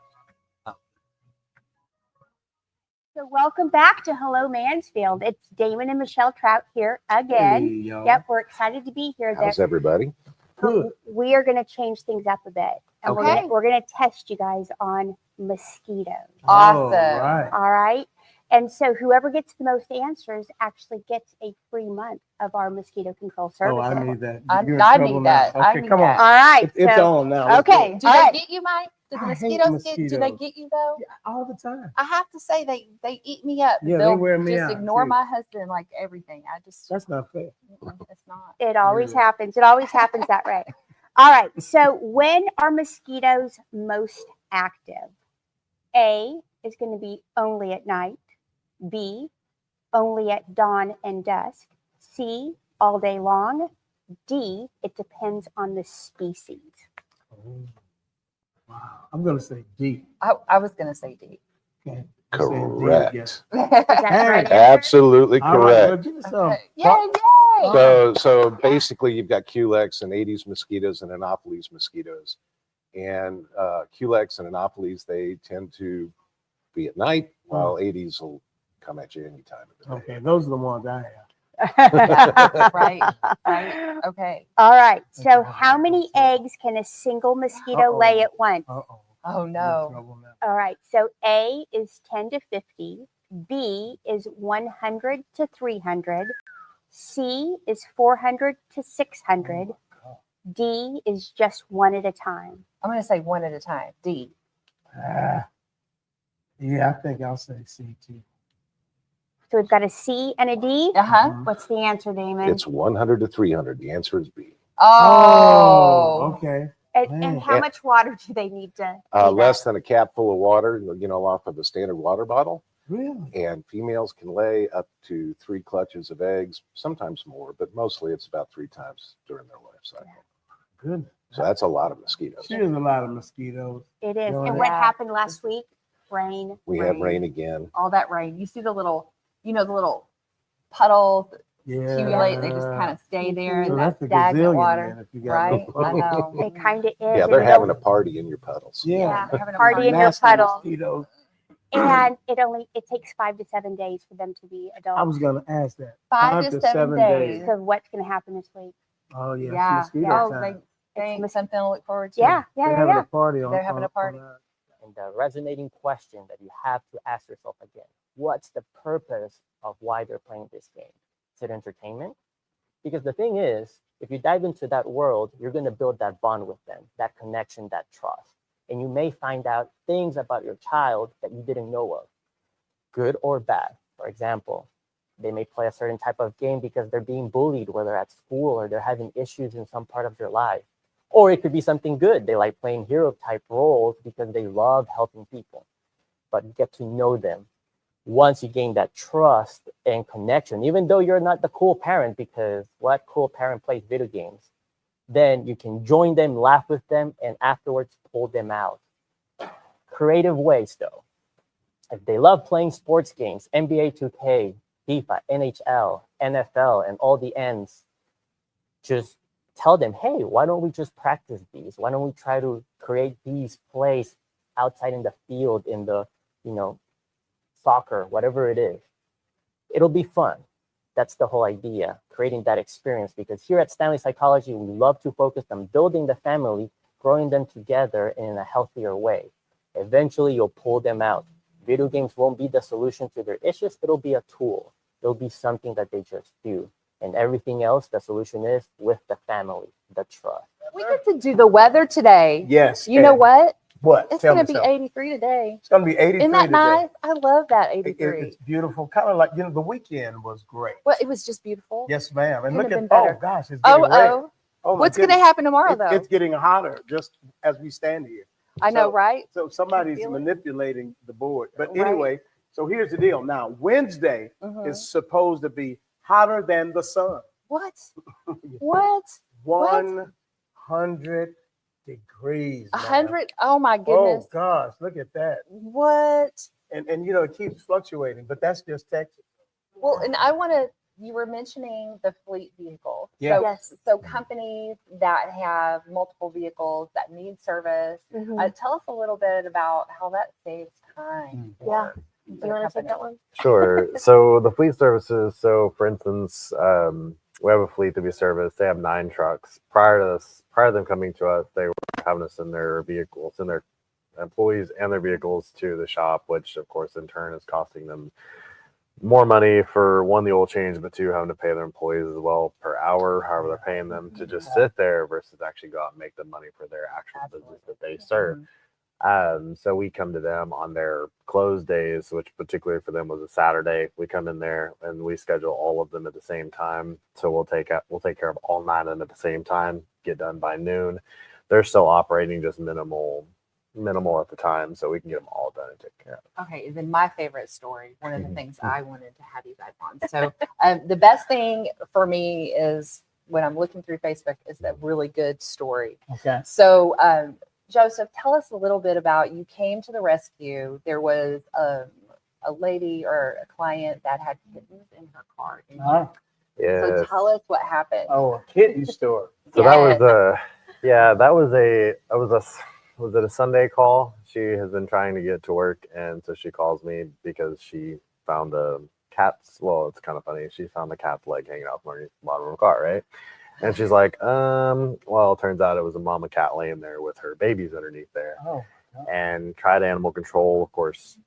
So welcome back to Hello Mansfield. It's Damon and Michelle Trout here again. Hey, y'all. Yep, we're excited to be here. How's everybody? Good. We are going to change things up a bit, and Okay. we're going to test you guys on mosquitoes. Awesome. right. All right. And so whoever gets the most answers actually gets a free month of our mosquito control service. Oh, I need that. I You're in need trouble that. now. I Okay, need come that. on. All right. It's so- on now. Let's Okay. go. Do all they right. get you, Mike? Do the I hate mosquitoes get? Do they mosquitoes. get you though? All the time. I have to say they eat me up. Yeah, they They'll wear me just out, ignore too. my husband like everything. I just That's not fair. it's not. It always Yeah. happens. It always happens that way. All right. So when are mosquitoes most active? A is going to be only at night. B, only at dawn and dusk. C, all day long. D, it depends on the species. Oh, wow. I'm going to say D. I was gonna say D. Okay. Correct. Right Absolutely All right, well, correct. give us some. Yay! So basically, you've got Culex and Aedes mosquitoes and Anopheles mosquitoes, and Culex and Anopheles, they tend to be at night, while Aedes will come at you any time of the day. Okay, those are the ones I have. Right. Right. Okay. All right. So how many eggs can a single mosquito lay at once? Uh-oh. Oh no. All right. So A is 10 to 50. B is 100 to 300. C is 400 to 600. D is just one at a time. I'm going to say one at a time. D. Yeah, I think I'll say C too. So we've got a C and a D. Uh-huh. What's the answer, Damon? It's 100 to 300. The answer is B. Oh. Okay. And how much water do they need to? Less than a cap full of water, off of a standard water bottle. Really? And females can lay up to 3 clutches of eggs, sometimes more, but mostly it's about 3 times during their life cycle. Good. So that's a lot of mosquitoes. There's a lot of mosquitoes. It is. Going And in. what happened last week? Rain. We have rain again. All that rain. You see the little puddles that accumulate. They just kind of stay there So in that's that a stagnant gazillion, water. man, if you got Right? no I know. It kind of is. Yeah, they're having a party in your puddles. Yeah. They're having a Party in your Nasty puddle. mosquitoes. And it takes 5 to 7 days for them to be adults. I was going to ask that. 5 to 7 days. So what's going to happen this week? Oh, yeah. Yeah. Mosquito Oh, time. they ain't something to look forward to. Yeah. They're having a party on. They're having a party. And the resonating question that you have to ask yourself again, what's the purpose of why they're playing this game? Is it entertainment? Because the thing is, if you dive into that world, you're going to build that bond with them, that connection, that trust. And you may find out things about your child that you didn't know of, good or bad. For example, they may play a certain type of game because they're being bullied, whether at school or they're having issues in some part of their life. Or it could be something good. They like playing hero type roles because they love helping people. But get to know them. Once you gain that trust and connection, even though you're not the cool parent, because what cool parent plays video games, then you can join them, laugh with them, and afterwards pull them out. Creative ways, though. If they love playing sports games, NBA 2K, FIFA, NHL, NFL, and all the N's, just tell them, hey, why don't we just practice these? Why don't we try to create these plays outside in the field, in the, soccer, whatever it is. It'll be fun. That's the whole idea, creating that experience. Because here at Stanley Psychology, we love to focus on building the family, growing them together in a healthier way. Eventually, you'll pull them out. Video games won't be the solution to their issues. It'll be a tool. It'll be something that they just do. And everything else, the solution is with the family, the trust. We get to do the weather today. Yes. You know what? What? It's Tell going to me be something. 83 today. It's going to be 83 Isn't that today. nice? I love that 83. It's beautiful. Kind of like, the weekend was great. Well, it was just beautiful. Yes, ma'am. And Couldn't look have at, been better. oh gosh, it's getting red. Oh, my What's going to goodness. happen tomorrow, though? It's getting hotter just as we stand here. I know, right? So somebody's feel it. manipulating the board. But Right. anyway, so here's the deal. Now, Wednesday Mhm. is supposed to be hotter than the sun. What? What? 100 degrees. man. 100? Oh, my goodness. Oh gosh, look at that. What? And it keeps fluctuating, but that's just Texas. Well, and you were mentioning the fleet vehicle. Yeah. So, Yes. so companies that have multiple vehicles that need service, tell us a little bit about how that saves time. Yeah. for Do the you want to take company. that one? Sure. So the fleet services. So for instance, we have a fleet that we service. They have 9 trucks. Prior to them coming to us, they were having to send their vehicles, send their employees and their vehicles to the shop, which of course in turn is costing them more money for one, the oil change, but 2, having to pay their employees as well per hour, however they're paying them to just sit there versus actually go out and make the money for their actual business that they serve. So we come to them on their closed days, which particularly for them was a Saturday. We come in there and we schedule all of them at the same time. So we'll take care of all 9 of them at the same time, get done by noon. They're still operating just minimal at the time, so we can get them all done and taken care of. Okay, and then my favorite story, one of the things I wanted to have you guys on. So the best thing for me is when I'm looking through Facebook is that really good story. Okay. So Joseph, tell us a little bit about, you came to the rescue. There was a lady or a client that had kittens in her car. Oh. So Yes. tell us what happened. Oh, a kitten store. So that was a Sunday call. She has been trying to get to work, and so she calls me because she found a cat's, well, it's kind of funny. She found a cat's leg hanging out from the bottom of her car, right? And she's like, well, it turns out it was a mama cat laying there with her babies underneath there. Oh. And tried animal control. Of course,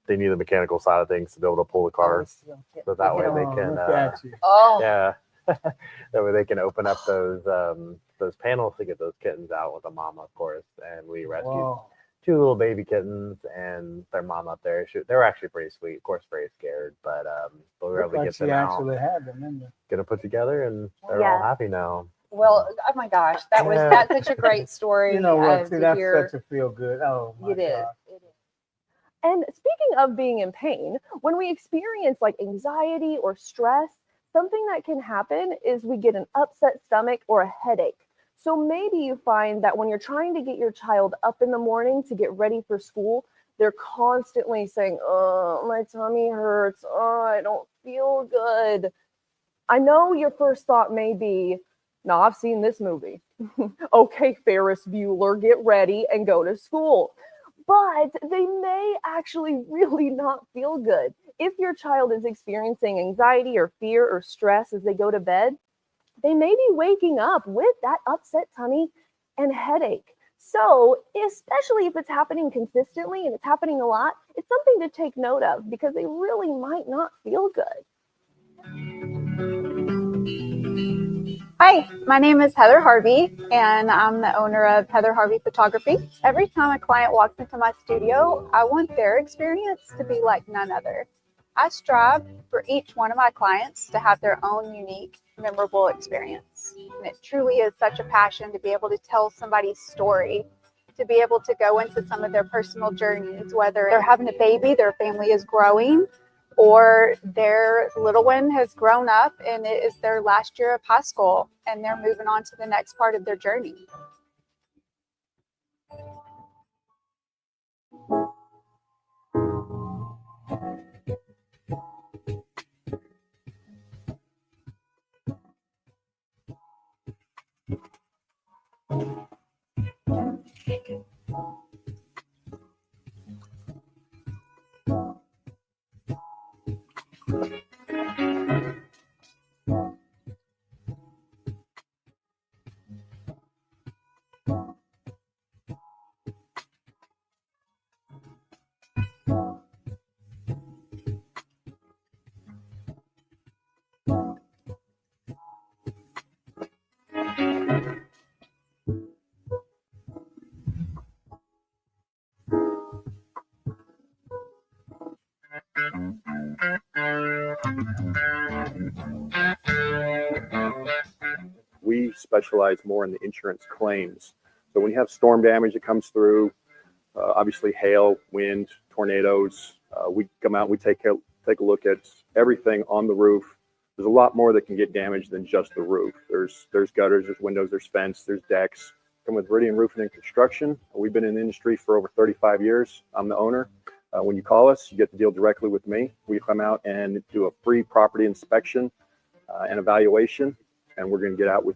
they need the mechanical side of things to be able to pull the car, so that way they can, Oh. yeah, that way they can open up those those panels to get those kittens out with a mama, of course, and we rescued Whoa. 2 little baby kittens and their mom up there. They were actually pretty sweet, of course, very scared, but we were able Looked to like get she them out, actually had them in there. get them put together, and they're Yeah. all happy now. Well, oh my gosh, that's such a great story. You know what? See, to that's hear. such a feel good. Oh my It is. God. And speaking of being in pain, when we experience like anxiety or stress, something that can happen is we get an upset stomach or a headache. So maybe you find that when you're trying to get your child up in the morning to get ready for school, they're constantly saying, "Oh, my tummy hurts. Oh, I don't feel good." I know your first thought may be, "No, I've seen this movie." Okay, Ferris Bueller, get ready and go to school. But they may actually really not feel good. If your child is experiencing anxiety or fear or stress as they go to bed, they may be waking up with that upset tummy and headache. So, especially if it's happening consistently and it's happening a lot, it's something to take note of because they really might not feel good. Hi, my name is Heather Harvey, and I'm the owner of Heather Harvey Photography. Every time a client walks into my studio, I want their experience to be like none other. I strive for each one of my clients to have their own unique, memorable experience. And it truly is such a passion to be able to tell somebody's story, to be able to go into some of their personal journeys, whether they're having a baby, their family is growing, or their little one has grown up and it is their last year of high school and they're moving on to the next part of their journey. We specialize more in the insurance claims. So when you have storm damage that comes through, obviously hail, wind, tornadoes, we come out, we take a look at everything on the roof. There's a lot more that can get damaged than just the roof. There's gutters, there's windows, there's fence, there's decks. Come with Viridian Roofing and Construction. We've been in the industry for over 35 years. I'm the owner. When you call us, you get to deal directly with me. We come out and do a free property inspection and evaluation, and we're going to get out to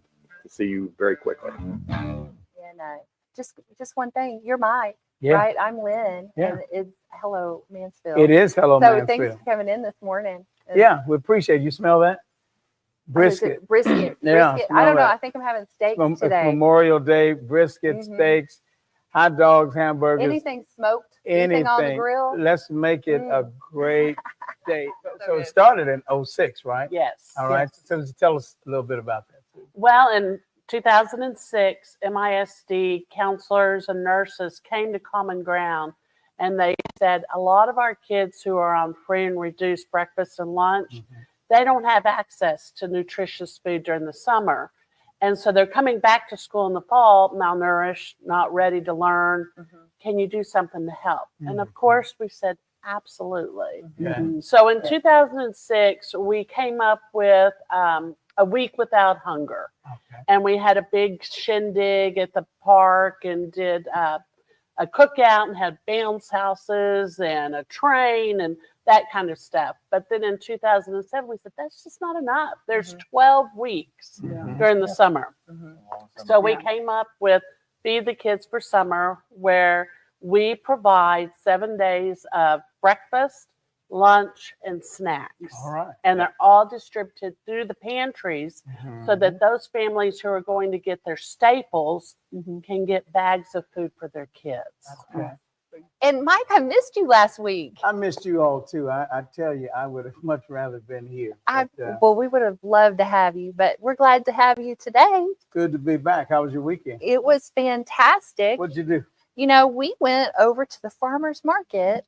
see you very quickly. And just one thing, you're Mike, Yeah. right? I'm Lynn, Yeah. and it's Hello Mansfield. It is Hello So thanks Mansfield. for coming in this morning. And Yeah, we appreciate it. You smell that? what is it? Brisket. Brisket. Yeah, Brisket. I smell don't know. that. I think I'm having steak It's today. Memorial Day, brisket, Mhm. steaks, hot dogs, hamburgers. Anything smoked? Anything on the grill? Let's make it a great day. So it started in 06, right? Yes. All right. Yes. So tell us a little bit about that. Well, in 2006, MISD counselors and nurses came to Common Ground, and they said a lot of our kids who are on free and reduced breakfast and lunch, they don't have access to nutritious food during the summer. And so they're coming back to school in the fall, malnourished, not ready to learn. Can you do something to help? And of course, we said, absolutely. So in 2006, we came up with a week without hunger. And we had a big shindig at the park and did a cookout and had bounce houses and a train and that kind of stuff. But then in 2007, we said, that's just not enough. There's 12 weeks during the summer. So we came up with Feed the Kids for Summer, where we provide 7 days of breakfast, lunch, and snacks. All right. And they're all distributed through the pantries so that those families who are going to get their staples can get bags of food for their kids. And Mike, I missed you last week. I missed you all too. I tell you, I would have much rather been here. Well, we would have loved to have you, but we're glad to have you today. Good to be back. How was your weekend? It was fantastic. What'd you do? You know, we went over to the farmers market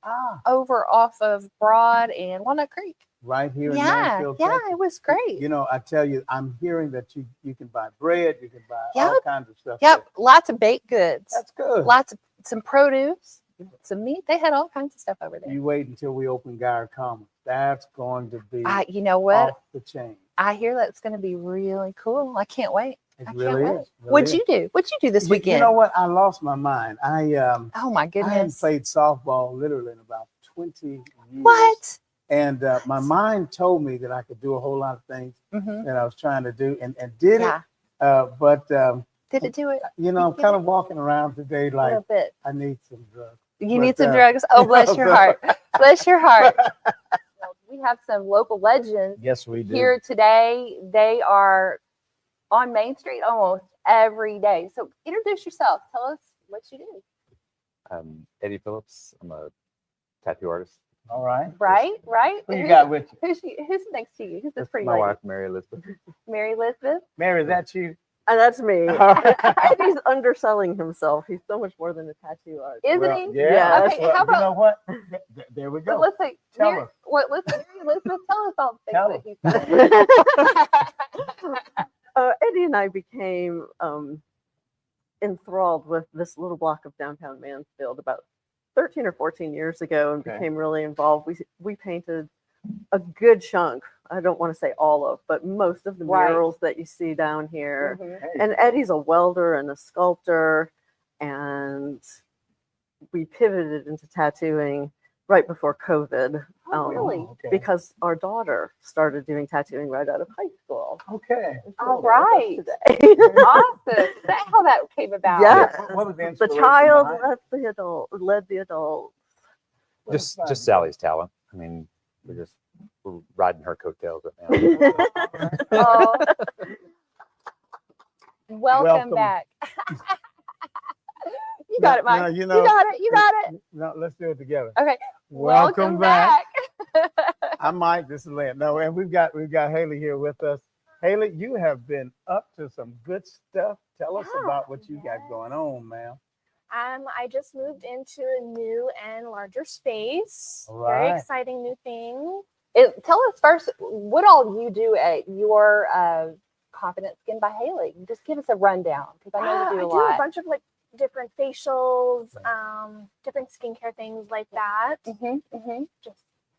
over off of Broad and Walnut Creek. Right here in Mansfield, yeah, Texas. it was great. You know, I tell you, I'm hearing that you can buy bread, you can buy all kinds of stuff. Yep, lots of baked goods. That's good. Lots of some produce, some meat. They had all kinds of stuff over there. You wait until we open Guyer Commons. That's going to be you know what? Off the chain. I hear that's going to be really cool. I can't wait. It I really can't wait. is. Really What'd is. you do? What'd you do this weekend? You know what? I lost my mind. Oh my I hadn't goodness. played softball literally in about 20 years. What? And my mind told me that I could do a whole lot of things Mhm. that I was trying to do and did Yeah. it. But Did it do it? you know, I'm kind of walking around today A like little bit. I need some drugs. You need some drugs. Oh, bless your heart. Bless your heart. We have some local legends Yes, we do. here today. They are on Main Street almost every day. So introduce yourself. Tell us what you do. Eddie Phillips. I'm a tattoo artist. All right. Right? Who you got with you? Who's next to you? Who's this pretty My lady? wife, Mary Elizabeth. Mary Elizabeth? Mary, is that you? That's me. And he's underselling himself. He's so much more than a tattoo artist. Isn't he? Yeah. Okay, how about you know what? There we go. but let's say Tell Mary, us. let's Mary Elizabeth, tell us all the Tell things that he's done. Eddie and I became enthralled with this little block of downtown Mansfield about 13 or 14 years ago and became really involved. We painted a good chunk. I don't want to say all of, but most of the murals that you see down here. Mhm. And Eddie's a welder and a sculptor, and we pivoted into tattooing right before COVID. Really? Because our daughter started doing tattooing right out of high school. Okay. All right. Awesome. That's how that came about. Yeah. What was the The inspiration child behind led the adult. Just Sally's talent. I mean, we're riding her coattails right now. Oh. Welcome Welcome. back. You got it, Mike. No, you got it. You got it. No, let's do it together. Okay. Welcome back. I'm Mike. This is Lynn. No, and we've got Haley here with us. Haley, you have been up to some good stuff. Tell us about what you got going on, ma'am. I just moved into a new and larger space. All Very right. exciting new thing. Tell us first, what all do you do at your Confident Skin by Haley? Just give us a rundown because I know you do a I lot. do a bunch of like different facials, different skincare things like that.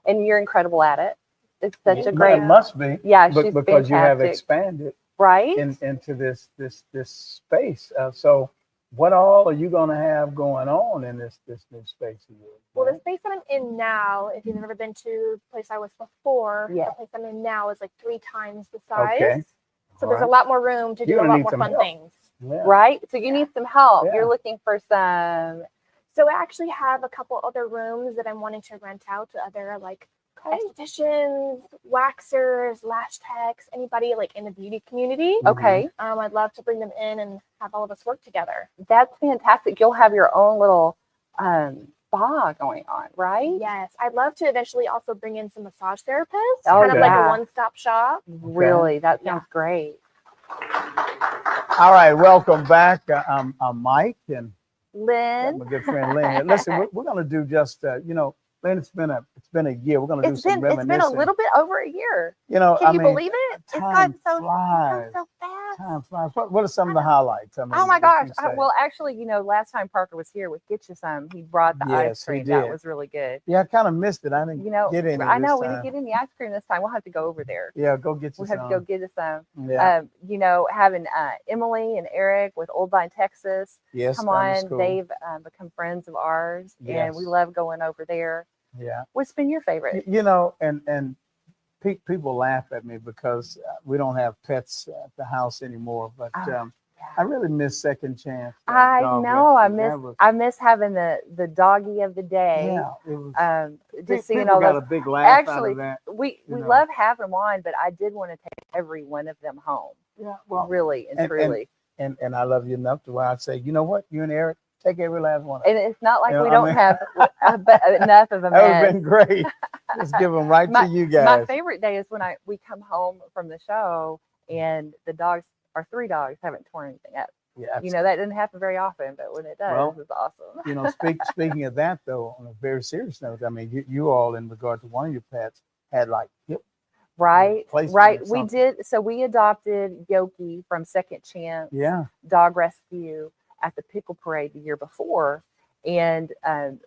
And you're incredible at it. It's such a It great. must be. Yeah, but she's because you have fantastic. expanded Right? into this space. So what all are you going to have going on in this new space of yours? Well, the space that I'm in now, if you've never been to the place I was before, Yeah. the place I'm in now is like 3 times the size. Okay. So All there's right. a lot more room to do You're a gonna lot need more some fun help. things. Yeah. Right? So you need some help. Yeah. You're looking for some. So I actually have a couple other rooms that I'm wanting to rent out to other like estheticians, waxers, lash techs, anybody like in the beauty community. Okay. I'd love to bring them in and have all of us work together. That's fantastic. You'll have your own little spa going on, right? Yes, I'd love to eventually also bring in some massage therapists, Oh, kind of like yeah. a one-stop shop. Really? That sounds great. All right, welcome back. I'm Mike and Lynn. my good friend Lynn. Listen, we're going to do just Lynn, it's been a year. We're going to do some It's reminiscing. been a little bit over a year. You know, Can I you mean, believe it? It's time gotten so flies. so fast. Time flies. What are some of the highlights? I mean, Oh my what gosh. you say? Well, actually, last time Parker was here with Get You Some, he brought the Yes, ice he cream. That did. was really good. Yeah, I kind of missed it. I didn't get any. I know this we time. didn't get any ice cream this time. We'll have to go over there. Yeah, go get you We'll have some. to go get us some. Yeah. Having Emily and Eric with Old Vine, Texas. Yes, come that was on. cool. They've become friends of ours, and we Yes. love going over there. Yeah. What's been your favorite? You know, and people laugh at me because we don't have pets at the house anymore. But I really miss Second Chance. I dog know. I rescue. miss. That was- I miss having the doggy of the day. Yeah, it was. Just seeing people all got those. a big laugh out of Actually, that, we you know. love having them on, but I did want to take every one of them home. Yeah, well, really and truly. And I love you enough to where I'd say, you know what, you and Eric Take every last one. And it's not like You know, we I don't mean- have enough of a That would mess. have been great. Just give them right my, to you My guys. favorite day is when we come home from the show and the dogs, our 3 dogs, haven't torn anything up. Yeah. You know, that doesn't happen very often, but when it does, Well, it's awesome. You know, speaking of that though, on a very serious note, I mean, you all in regard to one of your pets had like hip Right, replacement right. or We something. did. So we adopted Yoki from Second Chance Yeah. Dog Rescue at the Pickle Parade the year before. And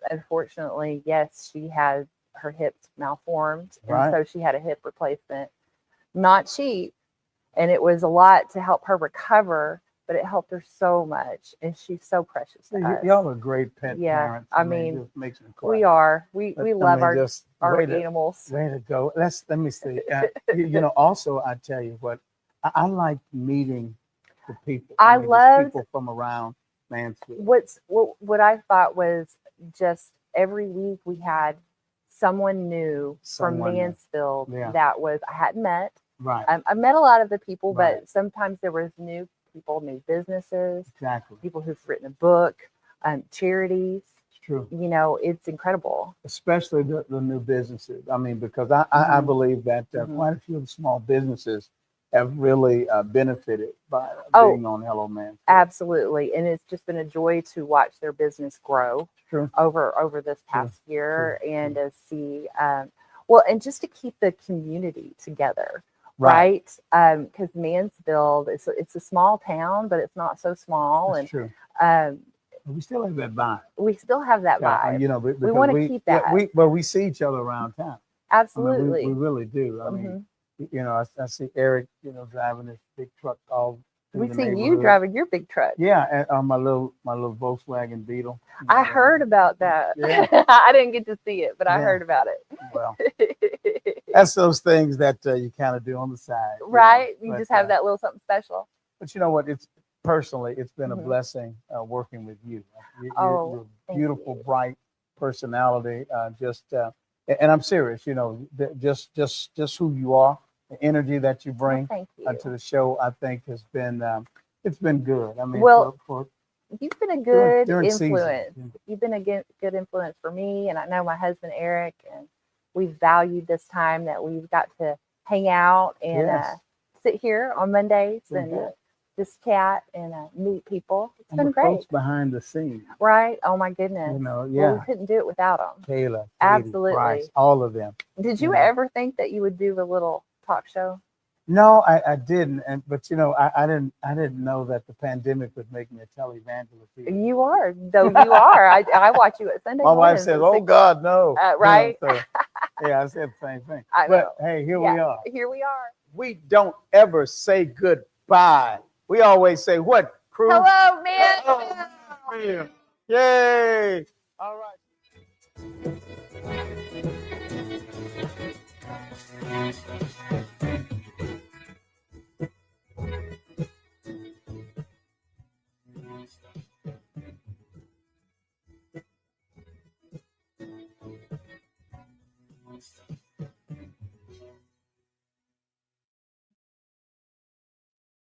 unfortunately, yes, she had her hips malformed. And Right. so she had a hip replacement. Not cheap. And it was a lot to help her recover, but it helped her so much. And she's so precious to us. Y'all are great pet Yeah, parents. I it mean, just makes me cry. we are. We But, I love mean, just our way to- animals. Way to go. Let me see. You know, also, I tell you what, I like meeting the people. I mean, just loved- people from around Mansfield. What I thought was just every week we had someone new Someone from new. Mansfield Yeah. that I hadn't met. Right. I met a lot of the people, Right. but sometimes there was new people, new businesses, Exactly. people who've written a book, charities. It's true. You know, it's incredible. Especially the new businesses. I mean, because I believe that quite a few of the small businesses have really benefited by Oh, being on Hello Man. Absolutely, and it's just been a joy to watch their business grow True. over this past year, and to see, well, and just to keep the community together, right? Because Mansfield, it's a small town, but it's not so small, That's true. and We still have that vibe. we still have that vibe. You know, we because want to keep that. we see each other around town. Absolutely. I mean, we really do. I mean, you know, I see Eric, you know, driving this big truck all through We the see you neighborhood. driving your big truck. Yeah, and on my little Volkswagen Beetle. I heard about that. Yeah. I didn't get to see it, but I Yeah. heard about it. Well, that's those things that you kind of do on the side. you know, Right? You but, just have that little something special. But you know what? It's personally, it's been a Mhm. blessing working with you. Oh, Your thank beautiful, bright personality. And I'm serious. You know, just who you are, the energy that you bring thank to the show. I think has been it's been good. I mean, Well, for You've been a good during season. influence. You've been a good influence for me, and I know my husband Eric, and we've valued this time that we've got to hang out and Yes. sit here on Mondays Been and good. just chat and meet people. It's and been the great, folks behind the scenes. right? Oh my goodness! You know, Well, yeah. we couldn't do it without them. Kayla, Katie, Absolutely. Bryce, all of them. Did you know. ever think that you would do a little talk show? No, I didn't. But you know, I didn't know that the pandemic would make me a televangelist either. You are, though. You are. I watch you at Sunday. My wife mornings says, at "Oh 6. God, no!" You know, Right? so, yeah, I said the same thing. I But know. hey, here Yeah, we are. Here we are. We don't ever say goodbye. We always say what? Crew. Hello, man. Yay! All right.